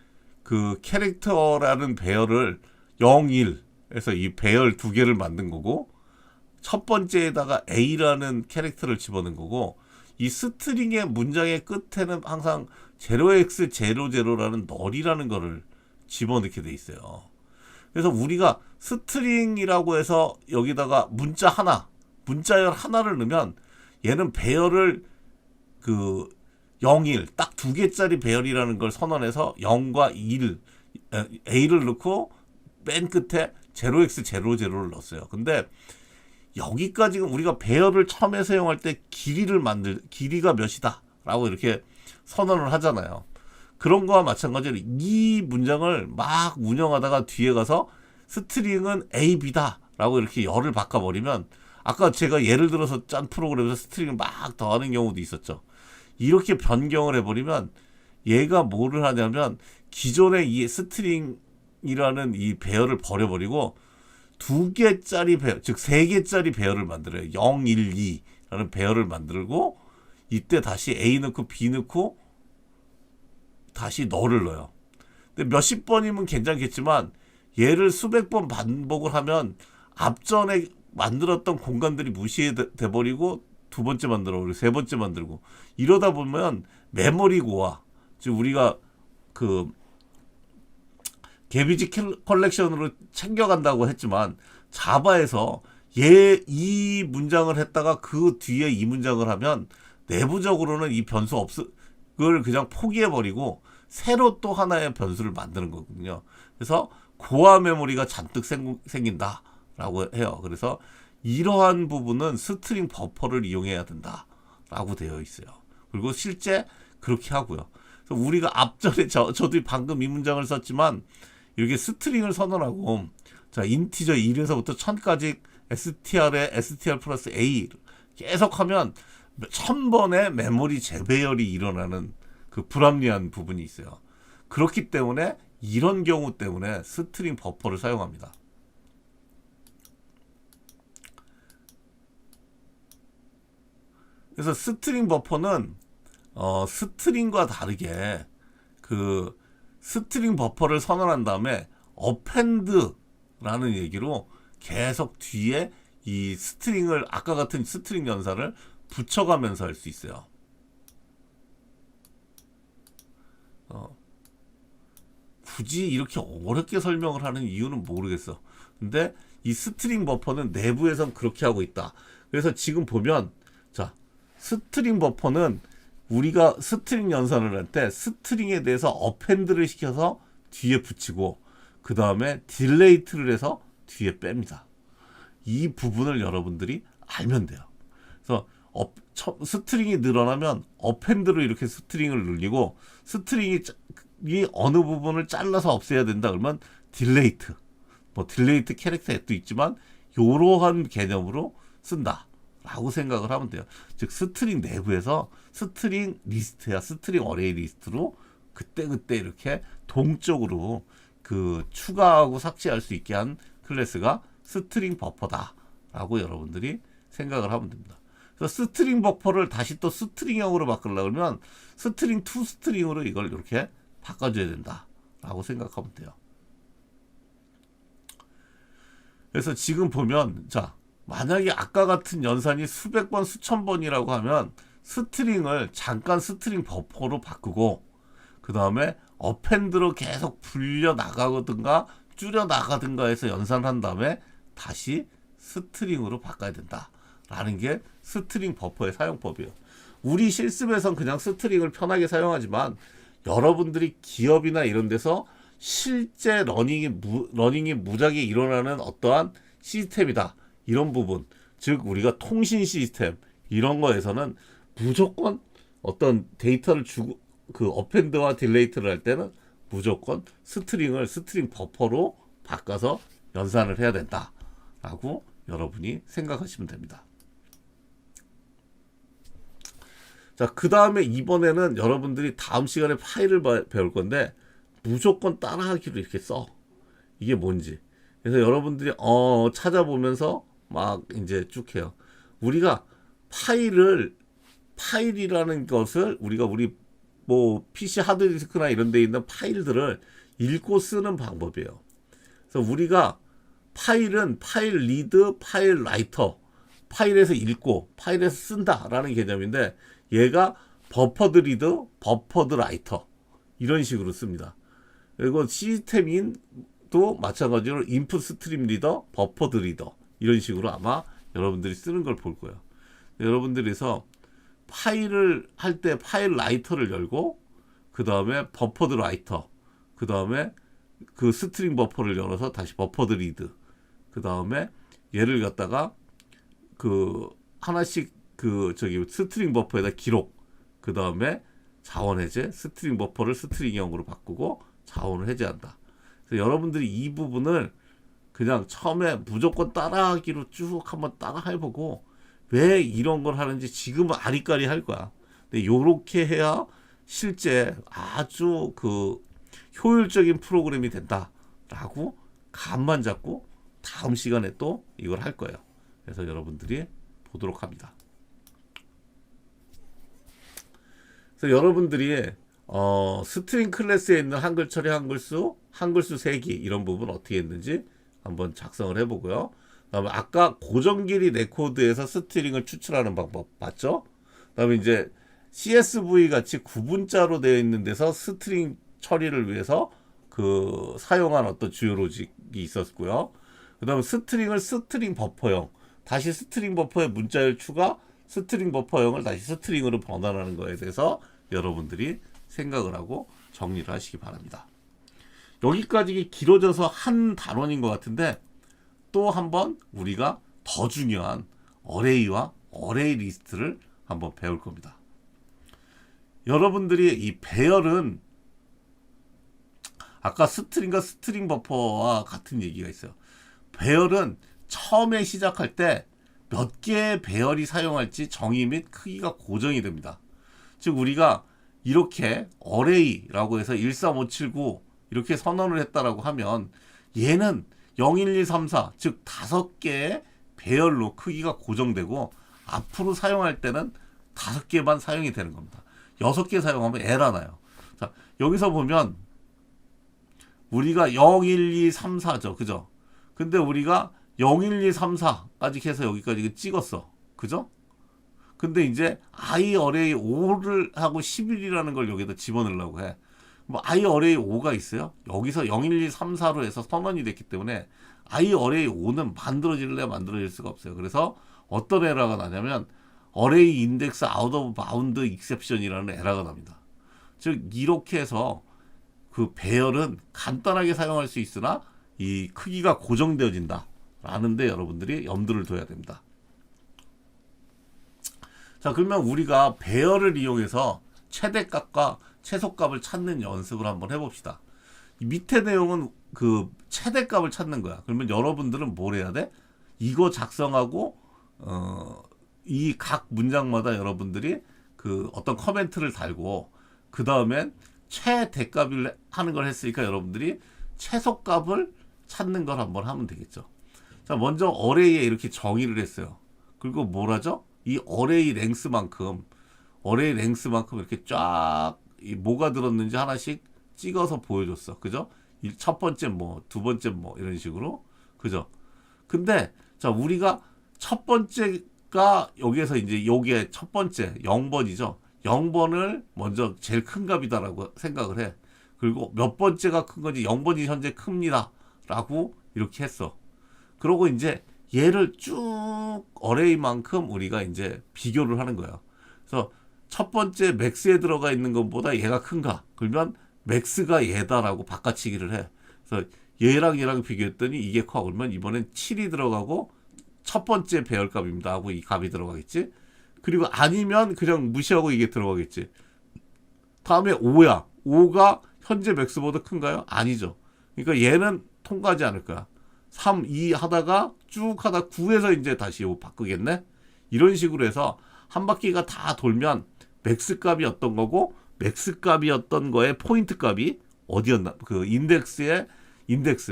캐릭터라는 배열을 0, 1에서 이 배열 두 개를 만든 거고, 첫 번째에다가 A라는 캐릭터를 집어넣은 거고, 이 스트링의 문장의 끝에는 항상 0x00라는 널이라는 거를 집어넣게 돼 있어요. 그래서 우리가 스트링이라고 해서 여기다가 문자열 하나를 넣으면 얘는 배열을 0, 1, 딱 두 개짜리 배열이라는 걸 선언해서 0과 1, A를 넣고 맨 끝에 0x00를 넣었어요. 근데 여기까지 우리가 배열을 처음에 사용할 때 길이가 몇이다 라고 이렇게 선언을 하잖아요. 그런 거와 마찬가지로 이 문장을 막 운영하다가 뒤에 가서 스트링은 A, B다 라고 이렇게 열을 바꿔버리면, 아까 제가 예를 들어서 짠 프로그램에서 스트링을 막 더하는 경우도 있었죠. 이렇게 변경을 해버리면 얘가 뭐를 하냐면 기존의 이 스트링이라는 이 배열을 버려버리고 두 개짜리 배열, 즉 세 개짜리 배열을 만들어요. 0, 1, 2라는 배열을 만들고 이때 다시 A 넣고 B 넣고 다시 너를 넣어요. 근데 몇십 번이면 괜찮겠지만 얘를 수백 번 반복을 하면 앞전에 만들었던 공간들이 무시돼 버리고 두 번째 만들고 세 번째 만들고 이러다 보면 메모리 고와, 즉 우리가 개비지 컬렉션으로 챙겨간다고 했지만 자바에서 이 문장을 했다가 그 뒤에 이 문장을 하면 내부적으로는 이 변수 그걸 그냥 포기해버리고 새로 또 하나의 변수를 만드는 거거든요. 그래서 고화 메모리가 잔뜩 생긴다라고 해요. 그래서 이러한 부분은 스트링 버퍼를 이용해야 된다라고 되어 있어요. 그리고 실제 그렇게 하고요. 그래서 우리가 앞전에 저도 방금 이 문장을 썼지만 이렇게 스트링을 선언하고, 자, 인티저 1에서부터 1000까지 str에 str 플러스 a 계속 하면 1000번의 메모리 재배열이 일어나는 불합리한 부분이 있어요. 그렇기 때문에 이런 경우 때문에 스트링 버퍼를 사용합니다. 그래서 스트링 버퍼는 스트링과 다르게 스트링 버퍼를 선언한 다음에 append라는 얘기로 계속 뒤에 이 스트링을, 아까 같은 스트링 연산을 붙여가면서 할 수 있어요. 굳이 이렇게 어렵게 설명을 하는 이유는 모르겠어. 근데 이 스트링 버퍼는 내부에선 그렇게 하고 있다. 그래서 지금 보면, 자, 스트링 버퍼는 우리가 스트링 연산을 할 때 스트링에 대해서 append를 시켜서 뒤에 붙이고 그 다음에 딜레이트를 해서 뒤에 뺍니다. 이 부분을 여러분들이 알면 돼요. 그래서 스트링이 늘어나면 어펜드로 이렇게 스트링을 늘리고 스트링이 이 어느 부분을 잘라서 없애야 된다 그러면 딜레이트, 뭐 딜레이트 캐릭터도 있지만 이러한 개념으로 쓴다라고 생각을 하면 돼요. 즉 스트링 내부에서 스트링 리스트야 스트링 어레이 리스트로 그때 이렇게 동적으로 그 추가하고 삭제할 수 있게 한 클래스가 스트링 버퍼다라고 여러분들이 생각을 하면 됩니다. 그래서 스트링 버퍼를 다시 또 스트링형으로 바꾸려고 그러면 스트링 투 스트링으로 이걸 이렇게 바꿔줘야 된다라고 생각하면 돼요. 그래서 지금 보면 자 만약에 아까 같은 연산이 수백 번 수천 번이라고 하면 스트링을 잠깐 스트링 버퍼로 바꾸고 그 다음에 어펜드로 계속 불려 나가든가 줄여 나가든가 해서 연산을 한 다음에 다시 스트링으로 바꿔야 된다라는 게 스트링 버퍼의 사용법이에요. 우리 실습에선 그냥 스트링을 편하게 사용하지만 여러분들이 기업이나 이런 데서 실제 러닝이 무작위 일어나는 어떠한 시스템이다. 이런 부분, 즉 우리가 통신 시스템 이런 거에서는 무조건 어떤 데이터를 주고 그 어펜드와 딜레이트를 할 때는 무조건 스트링을 스트링 버퍼로 바꿔서 연산을 해야 된다라고 여러분이 생각하시면 됩니다. 자, 그 다음에 이번에는 여러분들이 다음 시간에 파일을 배울 건데 무조건 따라하기로 이렇게 써. 이게 뭔지. 그래서 여러분들이 찾아보면서 막 이제 쭉 해요. 우리가 파일이라는 것을 우리 뭐 PC 하드디스크나 이런 데 있는 파일들을 읽고 쓰는 방법이에요. 그래서 우리가 파일은 파일 리드, 파일 라이터, 파일에서 읽고 파일에서 쓴다라는 개념인데 얘가 버퍼드 리드, 버퍼드 라이터 이런 식으로 씁니다. 그리고 시스템인도 마찬가지로 인풋 스트림 리더, 버퍼드 리더 이런 식으로 아마 여러분들이 쓰는 걸 볼 거예요. 여러분들이서 파일을 할 때 파일 라이터를 열고 그 다음에 버퍼드 라이터, 그 다음에 그 스트링 버퍼를 열어서 다시 버퍼드 리드, 그 다음에 얘를 갖다가 그 하나씩 그 스트링 버퍼에다 기록, 그 다음에 자원 해제, 스트링 버퍼를 스트링형으로 바꾸고 자원을 해제한다. 그래서 여러분들이 이 부분을 그냥 처음에 무조건 따라하기로 쭉 한번 따라 해보고 왜 이런 걸 하는지 지금은 아리까리 할 거야. 근데 요렇게 해야 실제 아주 그 효율적인 프로그램이 된다라고 감만 잡고 다음 시간에 또 이걸 할 거예요. 그래서 여러분들이 보도록 합니다. 그래서 여러분들이 스트링 클래스에 있는 한글 처리, 한글수 세기 이런 부분 어떻게 했는지 한번 작성을 해보고요. 그다음에 아까 고정 길이 레코드에서 스트링을 추출하는 방법 봤죠? 그다음에 이제 CSV 같이 구분자로 되어 있는 데서 스트링 처리를 위해서 그 사용한 어떤 주요 로직이 있었고요. 그다음에 스트링을 스트링 버퍼형, 다시 스트링 버퍼의 문자열 추가, 스트링 버퍼형을 다시 스트링으로 변환하는 거에 대해서 여러분들이 생각을 하고 정리를 하시기 바랍니다. 여기까지 길어져서 한 단원인 것 같은데 또 한번 우리가 더 중요한 어레이와 어레이 리스트를 한번 배울 겁니다. 여러분들이 이 배열은 아까 스트링과 스트링 버퍼와 같은 얘기가 있어요. 배열은 처음에 시작할 때 몇 개의 배열이 사용할지 정의 및 크기가 고정이 됩니다. 즉 우리가 이렇게 어레이라고 해서 13579 이렇게 선언을 했다라고 하면 얘는 0, 1, 2, 3, 4 즉 5개의 배열로 크기가 고정되고 앞으로 사용할 때는 5개만 사용이 되는 겁니다. 6개 사용하면 에러 나요. 자, 여기서 보면 우리가 0, 1, 2, 3, 4죠. 그죠? 근데 우리가 0, 1, 2, 3, 4까지 해서 여기까지 찍었어. 그죠? 근데 이제 i 어레이 5를 하고 11이라는 걸 여기다 집어넣으려고 해. 뭐 i 어레이 5가 있어요. 여기서 0, 1, 2, 3, 4로 해서 선언이 됐기 때문에 i 어레이 5는 만들어질래 만들어질 수가 없어요. 그래서 어떤 에러가 나냐면 어레이 인덱스 아웃 오브 바운드 익셉션이라는 에러가 납니다. 즉 이렇게 해서 그 배열은 간단하게 사용할 수 있으나 이 크기가 고정되어진다 라는데 여러분들이 염두를 둬야 됩니다. 자, 그러면 우리가 배열을 이용해서 최대값과 최소값을 찾는 연습을 한번 해봅시다. 이 밑에 내용은 그 최대값을 찾는 거야. 그러면 여러분들은 뭘 해야 돼? 이거 작성하고 이 각 문장마다 여러분들이 그 어떤 커멘트를 달고 그 다음엔 최대값을 하는 걸 했으니까 여러분들이 최소값을 찾는 걸 한번 하면 되겠죠. 자, 먼저 어레이에 이렇게 정의를 했어요. 그리고 뭘 하죠? 이 어레이 랭스만큼 이렇게 쫙 뭐가 들었는지 하나씩 찍어서 보여줬어. 그죠? 첫 번째 뭐, 두 번째 뭐 이런 식으로. 그죠? 근데 자, 우리가 첫 번째가 여기에서 이제 요게 첫 번째 0번이죠. 0번을 먼저 제일 큰 값이다라고 생각을 해. 그리고 몇 번째가 큰 건지 0번이 현재 큽니다. 라고 이렇게 했어. 그러고 이제 얘를 쭉 어레이만큼 우리가 이제 비교를 하는 거야. 그래서 첫 번째 맥스에 들어가 있는 것보다 얘가 큰가? 그러면 맥스가 얘다라고 바꿔치기를 해. 그래서 얘랑 비교했더니 이게 커. 그러면 이번엔 7이 들어가고 첫 번째 배열값입니다 하고 이 값이 들어가겠지. 그리고 아니면 그냥 무시하고 이게 들어가겠지. 다음에 5야. 5가 현재 맥스보다 큰가요? 아니죠. 그러니까 얘는 통과하지 않을 거야. 3, 2 하다가 쭉 하다 9에서 이제 다시 바꾸겠네? 이런 식으로 해서 한 바퀴가 다 돌면 맥스 값이 어떤 거고 맥스 값이었던 거에 포인트 값이 어디였나? 그 인덱스,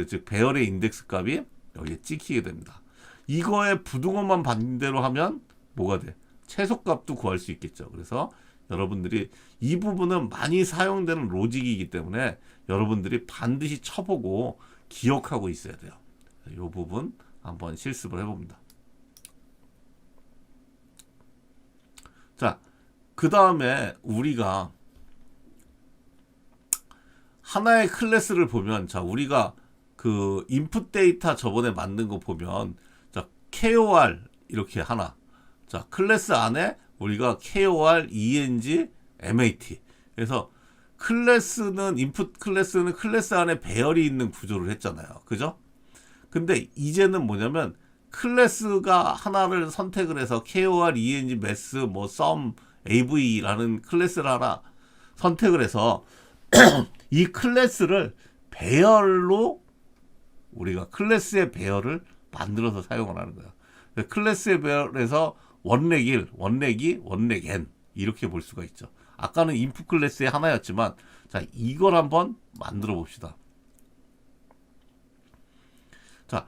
즉 배열의 인덱스 값이 여기에 찍히게 됩니다. 이거에 부등호만 반대로 하면 뭐가 돼? 최소값도 구할 수 있겠죠. 그래서 여러분들이 이 부분은 많이 사용되는 로직이기 때문에 여러분들이 반드시 쳐보고 기억하고 있어야 돼요. 이 부분 한번 실습을 해봅니다. 자, 그 다음에 우리가 하나의 클래스를 보면, 자, 우리가 그 인풋 데이터 저번에 만든 거 보면, 자, KOR 이렇게 하나. 자, 클래스 안에 우리가 KOR, ENG, MAT. 그래서 클래스는, 인풋 클래스는 클래스 안에 배열이 있는 구조를 했잖아요. 그죠? 근데 이제는 뭐냐면, 클래스가 하나를 선택을 해서 KOR, ENG, MES, 뭐, SUM, AV라는 클래스를 하나 선택을 해서 이 클래스를 배열로 우리가 클래스의 배열을 만들어서 사용을 하는 거야. 클래스의 배열에서 원렉 1, 원렉 2, 원렉 n 이렇게 볼 수가 있죠. 아까는 인풋 클래스의 하나였지만 자, 이걸 한번 만들어 봅시다. 자,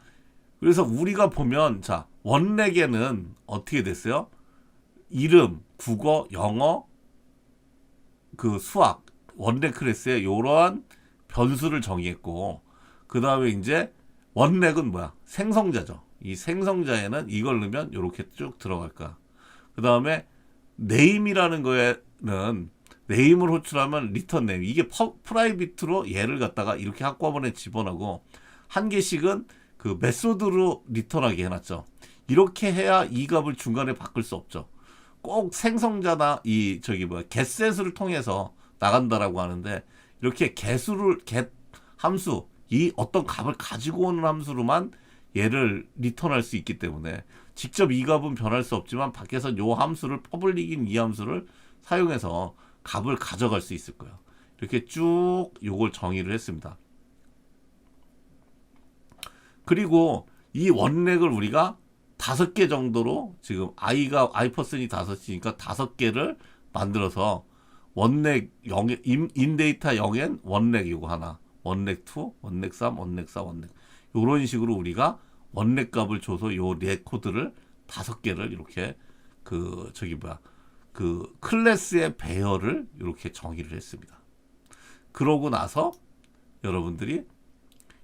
그래서 우리가 보면 자, 원렉에는 어떻게 됐어요? 이름, 국어, 영어, 그 수학, 원렉 클래스에 이러한 변수를 정의했고, 그 다음에 이제 원렉은 뭐야? 생성자죠. 이 생성자에는 이걸 넣으면 이렇게 쭉 들어갈 거야. 그 다음에 네임이라는 거에는 네임을 호출하면 리턴 네임. 이게 프라이빗으로 얘를 갖다가 이렇게 한꺼번에 집어넣고 한 개씩은 그 메소드로 리턴하게 해놨죠. 이렇게 해야 이 값을 중간에 바꿀 수 없죠. 꼭 생성자나 이 저기 뭐야 getset을 통해서 나간다라고 하는데 이렇게 get 함수 이 어떤 값을 가지고 오는 함수로만 얘를 리턴할 수 있기 때문에 직접 이 값은 변할 수 없지만 밖에서 요 함수를 퍼블릭인 이 함수를 사용해서 값을 가져갈 수 있을 거예요. 이렇게 쭉 요걸 정의를 했습니다. 그리고 이 원렉을 우리가 5개 정도로 지금 i%이 5이니까 5개를 만들어서 원렉 0, 인데이터 0엔 원렉 이거 하나, 원렉 2, 원렉 3, 원렉 4, 원렉 요런 식으로 우리가 원렉 값을 줘서 요 레코드를 5개를 이렇게 그 저기 뭐야 그 클래스의 배열을 이렇게 정의를 했습니다. 그러고 나서 여러분들이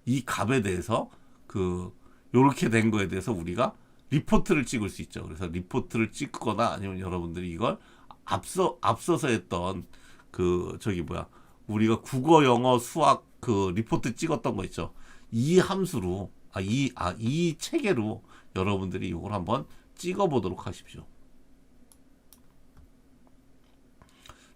이 값에 대해서 그 요렇게 된 거에 대해서 우리가 리포트를 찍을 수 있죠. 그래서 리포트를 찍거나 아니면 여러분들이 이걸 앞서서 했던 그 저기 뭐야 우리가 국어, 영어, 수학 그 리포트 찍었던 거 있죠. 이 함수로 이 체계로 여러분들이 이걸 한번 찍어 보도록 하십시오.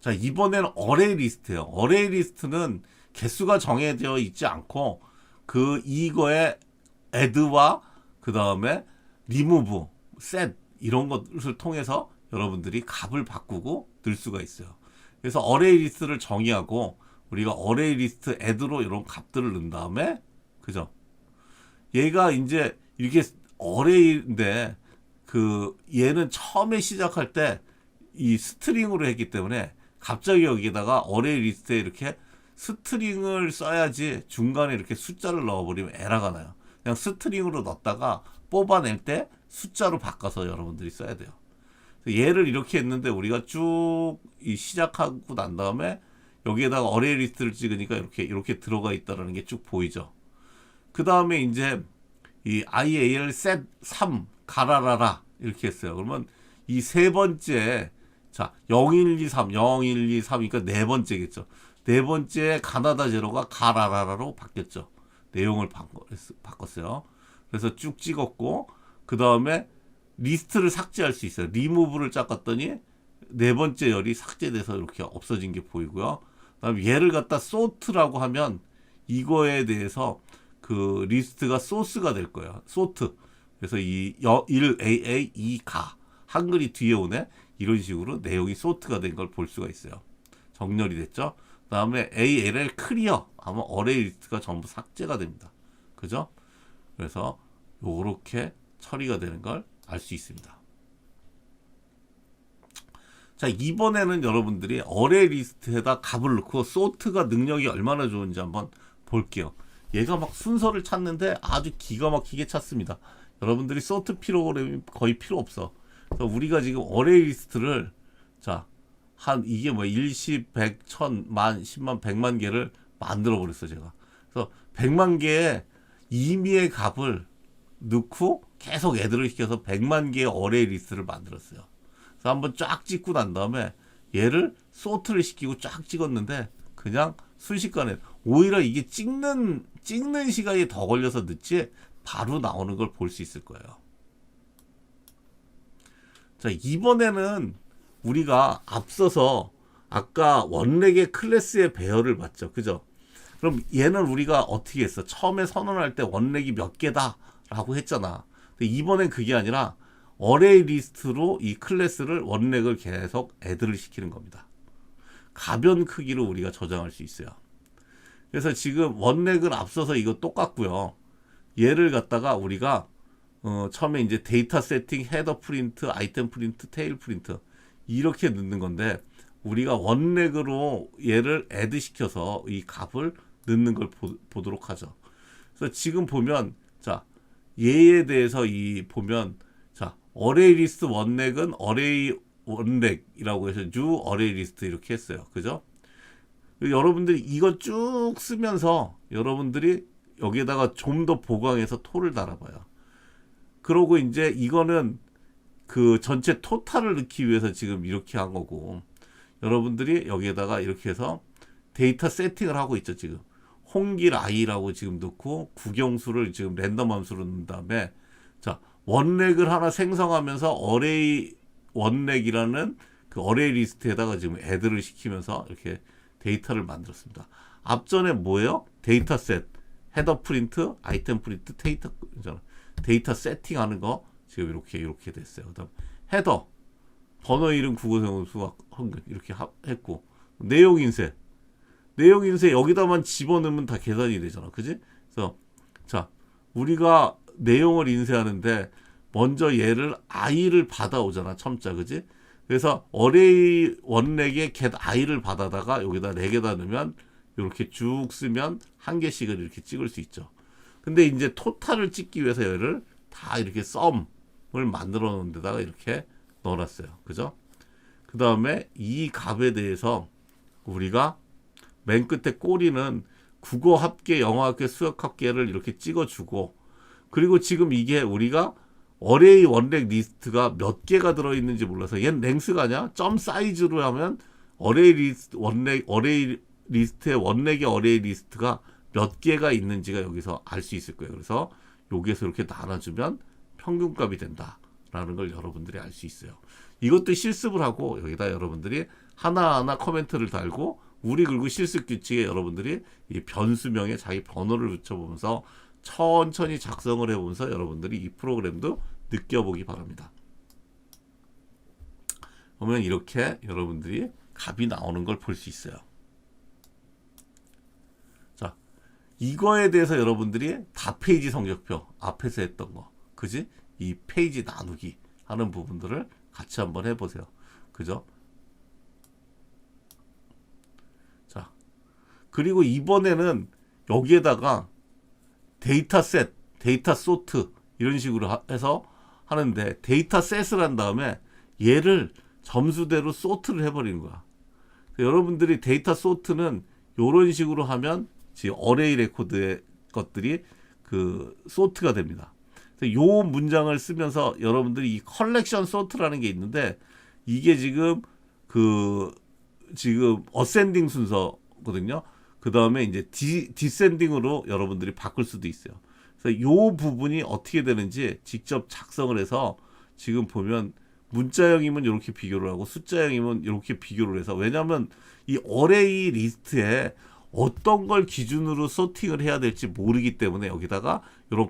자, 이번에는 어레이 리스트예요. 어레이 리스트는 개수가 정해져 있지 않고 그 이거에 add와 그 다음에 remove, set 이런 것을 통해서 여러분들이 값을 바꾸고 넣을 수가 있어요. 그래서 어레이 리스트를 정의하고 우리가 어레이 리스트 애드로 이런 값들을 넣은 다음에 그죠? 얘가 이제 이렇게 어레이인데 그 얘는 처음에 시작할 때 이 스트링으로 했기 때문에 갑자기 여기다가 어레이 리스트에 이렇게 스트링을 써야지 중간에 이렇게 숫자를 넣어버리면 에러가 나요. 그냥 스트링으로 넣었다가 뽑아낼 때 숫자로 바꿔서 여러분들이 써야 돼요. 얘를 이렇게 했는데 우리가 쭉 시작하고 난 다음에 여기에다가 어레이 리스트를 찍으니까 이렇게 들어가 있다는 게 쭉 보이죠. 그 다음에 이제 이 IAL set 3 가라라라 이렇게 했어요. 그러면 이 세 번째 자 0123 0123이니까 네 번째겠죠. 네 번째 가나다 제로가 가라라라로 바뀌었죠. 내용을 바꿨어요. 그래서 쭉 찍었고 그 다음에 리스트를 삭제할 수 있어요. 리무브를 짰더니 네 번째 열이 삭제돼서 이렇게 없어진 게 보이고요. 그다음에 얘를 갖다 소트라고 하면 이거에 대해서 그 리스트가 소스가 될 거예요. 소트. 그래서 이 1AA 2가 한글이 뒤에 오네. 이런 식으로 내용이 소트가 된 걸 볼 수가 있어요. 정렬이 됐죠. 그다음에 ALL 클리어 하면 어레이 리스트가 전부 삭제가 됩니다. 그죠? 그래서 요렇게 처리가 되는 걸 알 수 있습니다. 자, 이번에는 여러분들이 어레이 리스트에다 값을 넣고 소트가 능력이 얼마나 좋은지 한번 볼게요. 얘가 막 순서를 찾는데 아주 기가 막히게 찾습니다. 여러분들이 소트 프로그램이 거의 필요 없어. 그래서 우리가 지금 어레이 리스트를 자, 한 이게 뭐 10, 100, 1000, 만, 10만, 100만 개를 만들어 버렸어, 제가. 그래서 100만 개의 임의의 값을 넣고 계속 애들을 시켜서 100만 개의 어레이 리스트를 만들었어요. 그래서 한번 쫙 찍고 난 다음에 얘를 소트를 시키고 쫙 찍었는데 그냥 순식간에 오히려 이게 찍는 시간이 더 걸려서 늦지 바로 나오는 걸 볼 수 있을 거예요. 자, 이번에는 우리가 앞서서 아까 원렉의 클래스의 배열을 봤죠. 그죠? 그럼 얘는 우리가 어떻게 했어? 처음에 선언할 때 원렉이 몇 개다 라고 했잖아. 근데 이번엔 그게 아니라 어레이 리스트로 이 클래스를 원렉을 계속 애들을 시키는 겁니다. 가변 크기로 우리가 저장할 수 있어요. 그래서 지금 원렉은 앞서서 이거 똑같고요. 얘를 갖다가 우리가 처음에 이제 데이터 세팅, 헤더 프린트, 아이템 프린트, 테일 프린트 이렇게 넣는 건데 우리가 원렉으로 얘를 애드 시켜서 이 값을 넣는 걸 보도록 하죠. 그래서 지금 보면 자 얘에 대해서 보면 자 어레이 리스트 원렉은 어레이 원렉이라고 해서 new 어레이 리스트 이렇게 했어요. 그죠? 여러분들이 이거 쭉 쓰면서 여러분들이 여기에다가 좀 더 보강해서 토를 달아봐요. 그러고 이제 이거는 그 전체 토탈을 넣기 위해서 지금 이렇게 한 거고 여러분들이 여기에다가 이렇게 해서 데이터 세팅을 하고 있죠. 지금 홍길 i라고 지금 넣고 구경수를 지금 랜덤 함수로 넣은 다음에 자 원렉을 하나 생성하면서 어레이 원렉이라는 그 어레이 리스트에다가 지금 애들을 시키면서 이렇게 데이터를 만들었습니다. 앞전에 뭐예요? 데이터 셋, 헤더 프린트, 아이템 프린트, 데이터 세팅하는 거 지금 이렇게 됐어요. 그다음 헤더 번호 이름 국어세운 수학 이렇게 했고 내용 인쇄 여기다만 집어넣으면 다 계산이 되잖아. 그지? 그래서 자 우리가 내용을 인쇄하는데 먼저 얘를 i를 받아오잖아. 첨자 그지? 그래서 어레이 원렉에 get i를 받아다가 여기다 4개다 넣으면 이렇게 쭉 쓰면 한 개씩을 이렇게 찍을 수 있죠. 근데 이제 토탈을 찍기 위해서 얘를 다 이렇게 썸을 만들어 놓은 데다가 이렇게 넣어놨어요. 그죠? 그 다음에 이 값에 대해서 우리가 맨 끝에 꼬리는 국어 합계, 영어 합계, 수학 합계를 이렇게 찍어주고 그리고 지금 이게 우리가 어레이 원렉 리스트가 몇 개가 들어있는지 몰라서 얘는 랭스가 아니야? 점 사이즈로 하면 어레이 리스트 어레이 리스트의 원렉의 어레이 리스트가 몇 개가 있는지가 여기서 알 수 있을 거예요. 그래서 여기에서 이렇게 나눠주면 평균값이 된다라는 걸 여러분들이 알 수 있어요. 이것도 실습을 하고 여기다 여러분들이 하나하나 코멘트를 달고 우리 그리고 실습 규칙에 여러분들이 이 변수명에 자기 번호를 붙여보면서 천천히 작성을 해보면서 여러분들이 이 프로그램도 느껴보기 바랍니다. 보면 이렇게 여러분들이 값이 나오는 걸 볼 수 있어요. 자, 이거에 대해서 여러분들이 다 페이지 성적표 앞에서 했던 거, 그지? 이 페이지 나누기 하는 부분들을 같이 한번 해보세요. 그죠? 자, 그리고 이번에는 여기에다가 데이터셋, 데이터 소트 이런 식으로 해서 하는데, 데이터셋을 한 다음에 얘를 점수대로 소트를 해버리는 거야. 여러분들이 데이터 소트는 이런 식으로 하면 지금 어레이 레코드의 것들이 그 소트가 됩니다. 이 문장을 쓰면서 여러분들이 이 컬렉션 소트라는 게 있는데, 이게 지금 지금 어센딩 순서거든요. 그 다음에 이제 디센딩으로 여러분들이 바꿀 수도 있어요. 그래서 이 부분이 어떻게 되는지 직접 작성을 해서, 지금 보면 문자형이면 이렇게 비교를 하고 숫자형이면 이렇게 비교를 해서, 왜냐하면 이 어레이 리스트에 어떤 걸 기준으로 소팅을 해야 될지 모르기 때문에 여기다가 이런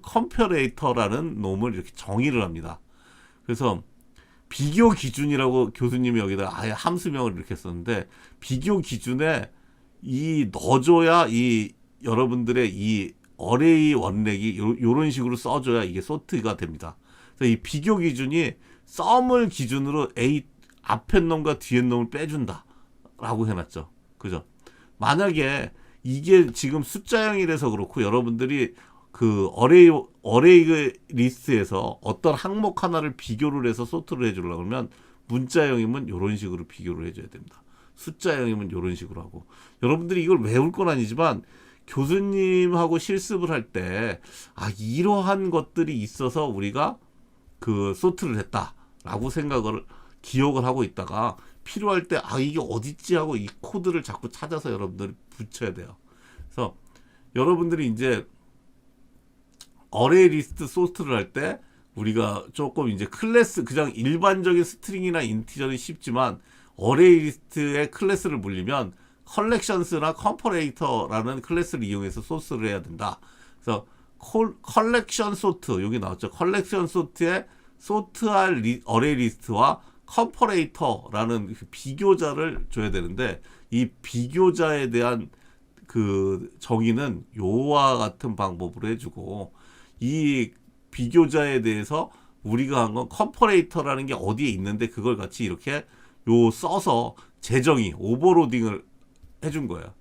컴퍼레이터라는 놈을 이렇게 정의를 합니다. 그래서 비교 기준이라고 교수님이 여기다 아예 함수명을 이렇게 썼는데, 비교 기준에 이 넣어줘야 이 여러분들의 이 어레이 원렉이 요런 식으로 써줘야 이게 소트가 됩니다. 그래서 이 비교 기준이 썸을 기준으로 A 앞에 놈과 뒤에 놈을 빼준다 라고 해놨죠. 그죠? 만약에 이게 지금 숫자형이라서 그렇고, 여러분들이 그 어레이 리스트에서 어떤 항목 하나를 비교를 해서 소트를 해주려고 하면, 문자형이면 이런 식으로 비교를 해줘야 됩니다. 숫자형이면 이런 식으로 하고, 여러분들이 이걸 외울 건 아니지만 교수님하고 실습을 할 때 이러한 것들이 있어서 우리가 그 소트를 했다라고 기억을 하고 있다가 필요할 때 이게 어딨지 하고 이 코드를 자꾸 찾아서 여러분들이 붙여야 돼요. 그래서 여러분들이 이제 어레이 리스트 소트를 할 때 우리가 조금 이제 클래스, 그냥 일반적인 스트링이나 인티저는 쉽지만 어레이 리스트의 클래스를 물리면 컬렉션스나 컴퍼레이터라는 클래스를 이용해서 소스를 해야 된다. 그래서 컬렉션 소트, 여기 나왔죠. 컬렉션 소트에 소트할 어레이 리스트와 컴퍼레이터라는 비교자를 줘야 되는데, 이 비교자에 대한 그 정의는 요와 같은 방법으로 해주고, 이 비교자에 대해서 우리가 한 건 컴퍼레이터라는 게 어디에 있는데 그걸 같이 이렇게 써서 재정의, 오버로딩을 해준 거예요.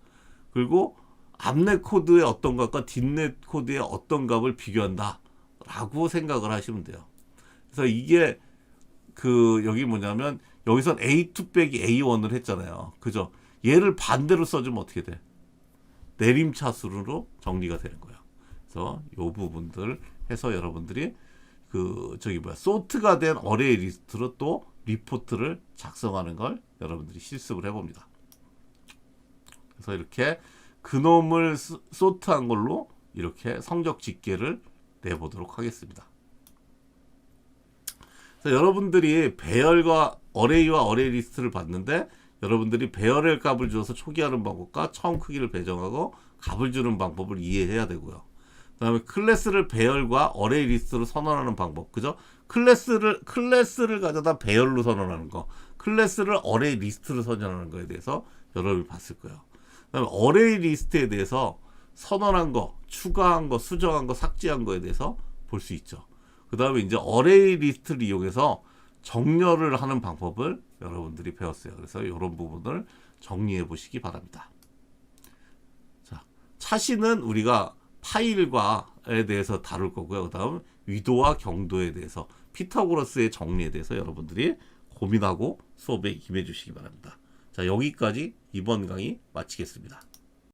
그리고 앞넷 코드의 어떤 값과 뒷넷 코드의 어떤 값을 비교한다 라고 생각을 하시면 돼요. 그래서 이게 여기 뭐냐면, 여기선 A2 빼기 A1을 했잖아요. 그죠? 얘를 반대로 써주면 어떻게 돼? 내림차순으로 정리가 되는 거예요. 그래서 요 부분들 해서 여러분들이 소트가 된 어레이 리스트로 또 리포트를 작성하는 걸 여러분들이 실습을 해봅니다. 그래서 이렇게 그놈을 소트한 걸로 이렇게 성적 집계를 내보도록 하겠습니다. 그래서 여러분들이 배열과 어레이와 어레이 리스트를 봤는데, 여러분들이 배열의 값을 주어서 초기화하는 방법과 처음 크기를 배정하고 값을 주는 방법을 이해해야 되고요. 그 다음에 클래스를 배열과 어레이 리스트로 선언하는 방법, 그죠? 클래스를 가져다 배열로 선언하는 거, 클래스를 어레이 리스트로 선언하는 거에 대해서 여러분이 봤을 거예요. 그 다음에 어레이 리스트에 대해서 선언한 거, 추가한 거, 수정한 거, 삭제한 거에 대해서 볼 수 있죠. 그 다음에 이제 어레이 리스트를 이용해서 정렬을 하는 방법을 여러분들이 배웠어요. 그래서 이런 부분을 정리해 보시기 바랍니다. 자, 차시는 우리가 파일과에 대해서 다룰 거고요. 그 다음 위도와 경도에 대해서, 피타고라스의 정리에 대해서 여러분들이 고민하고 수업에 임해 주시기 바랍니다. 자, 여기까지 이번 강의 마치겠습니다.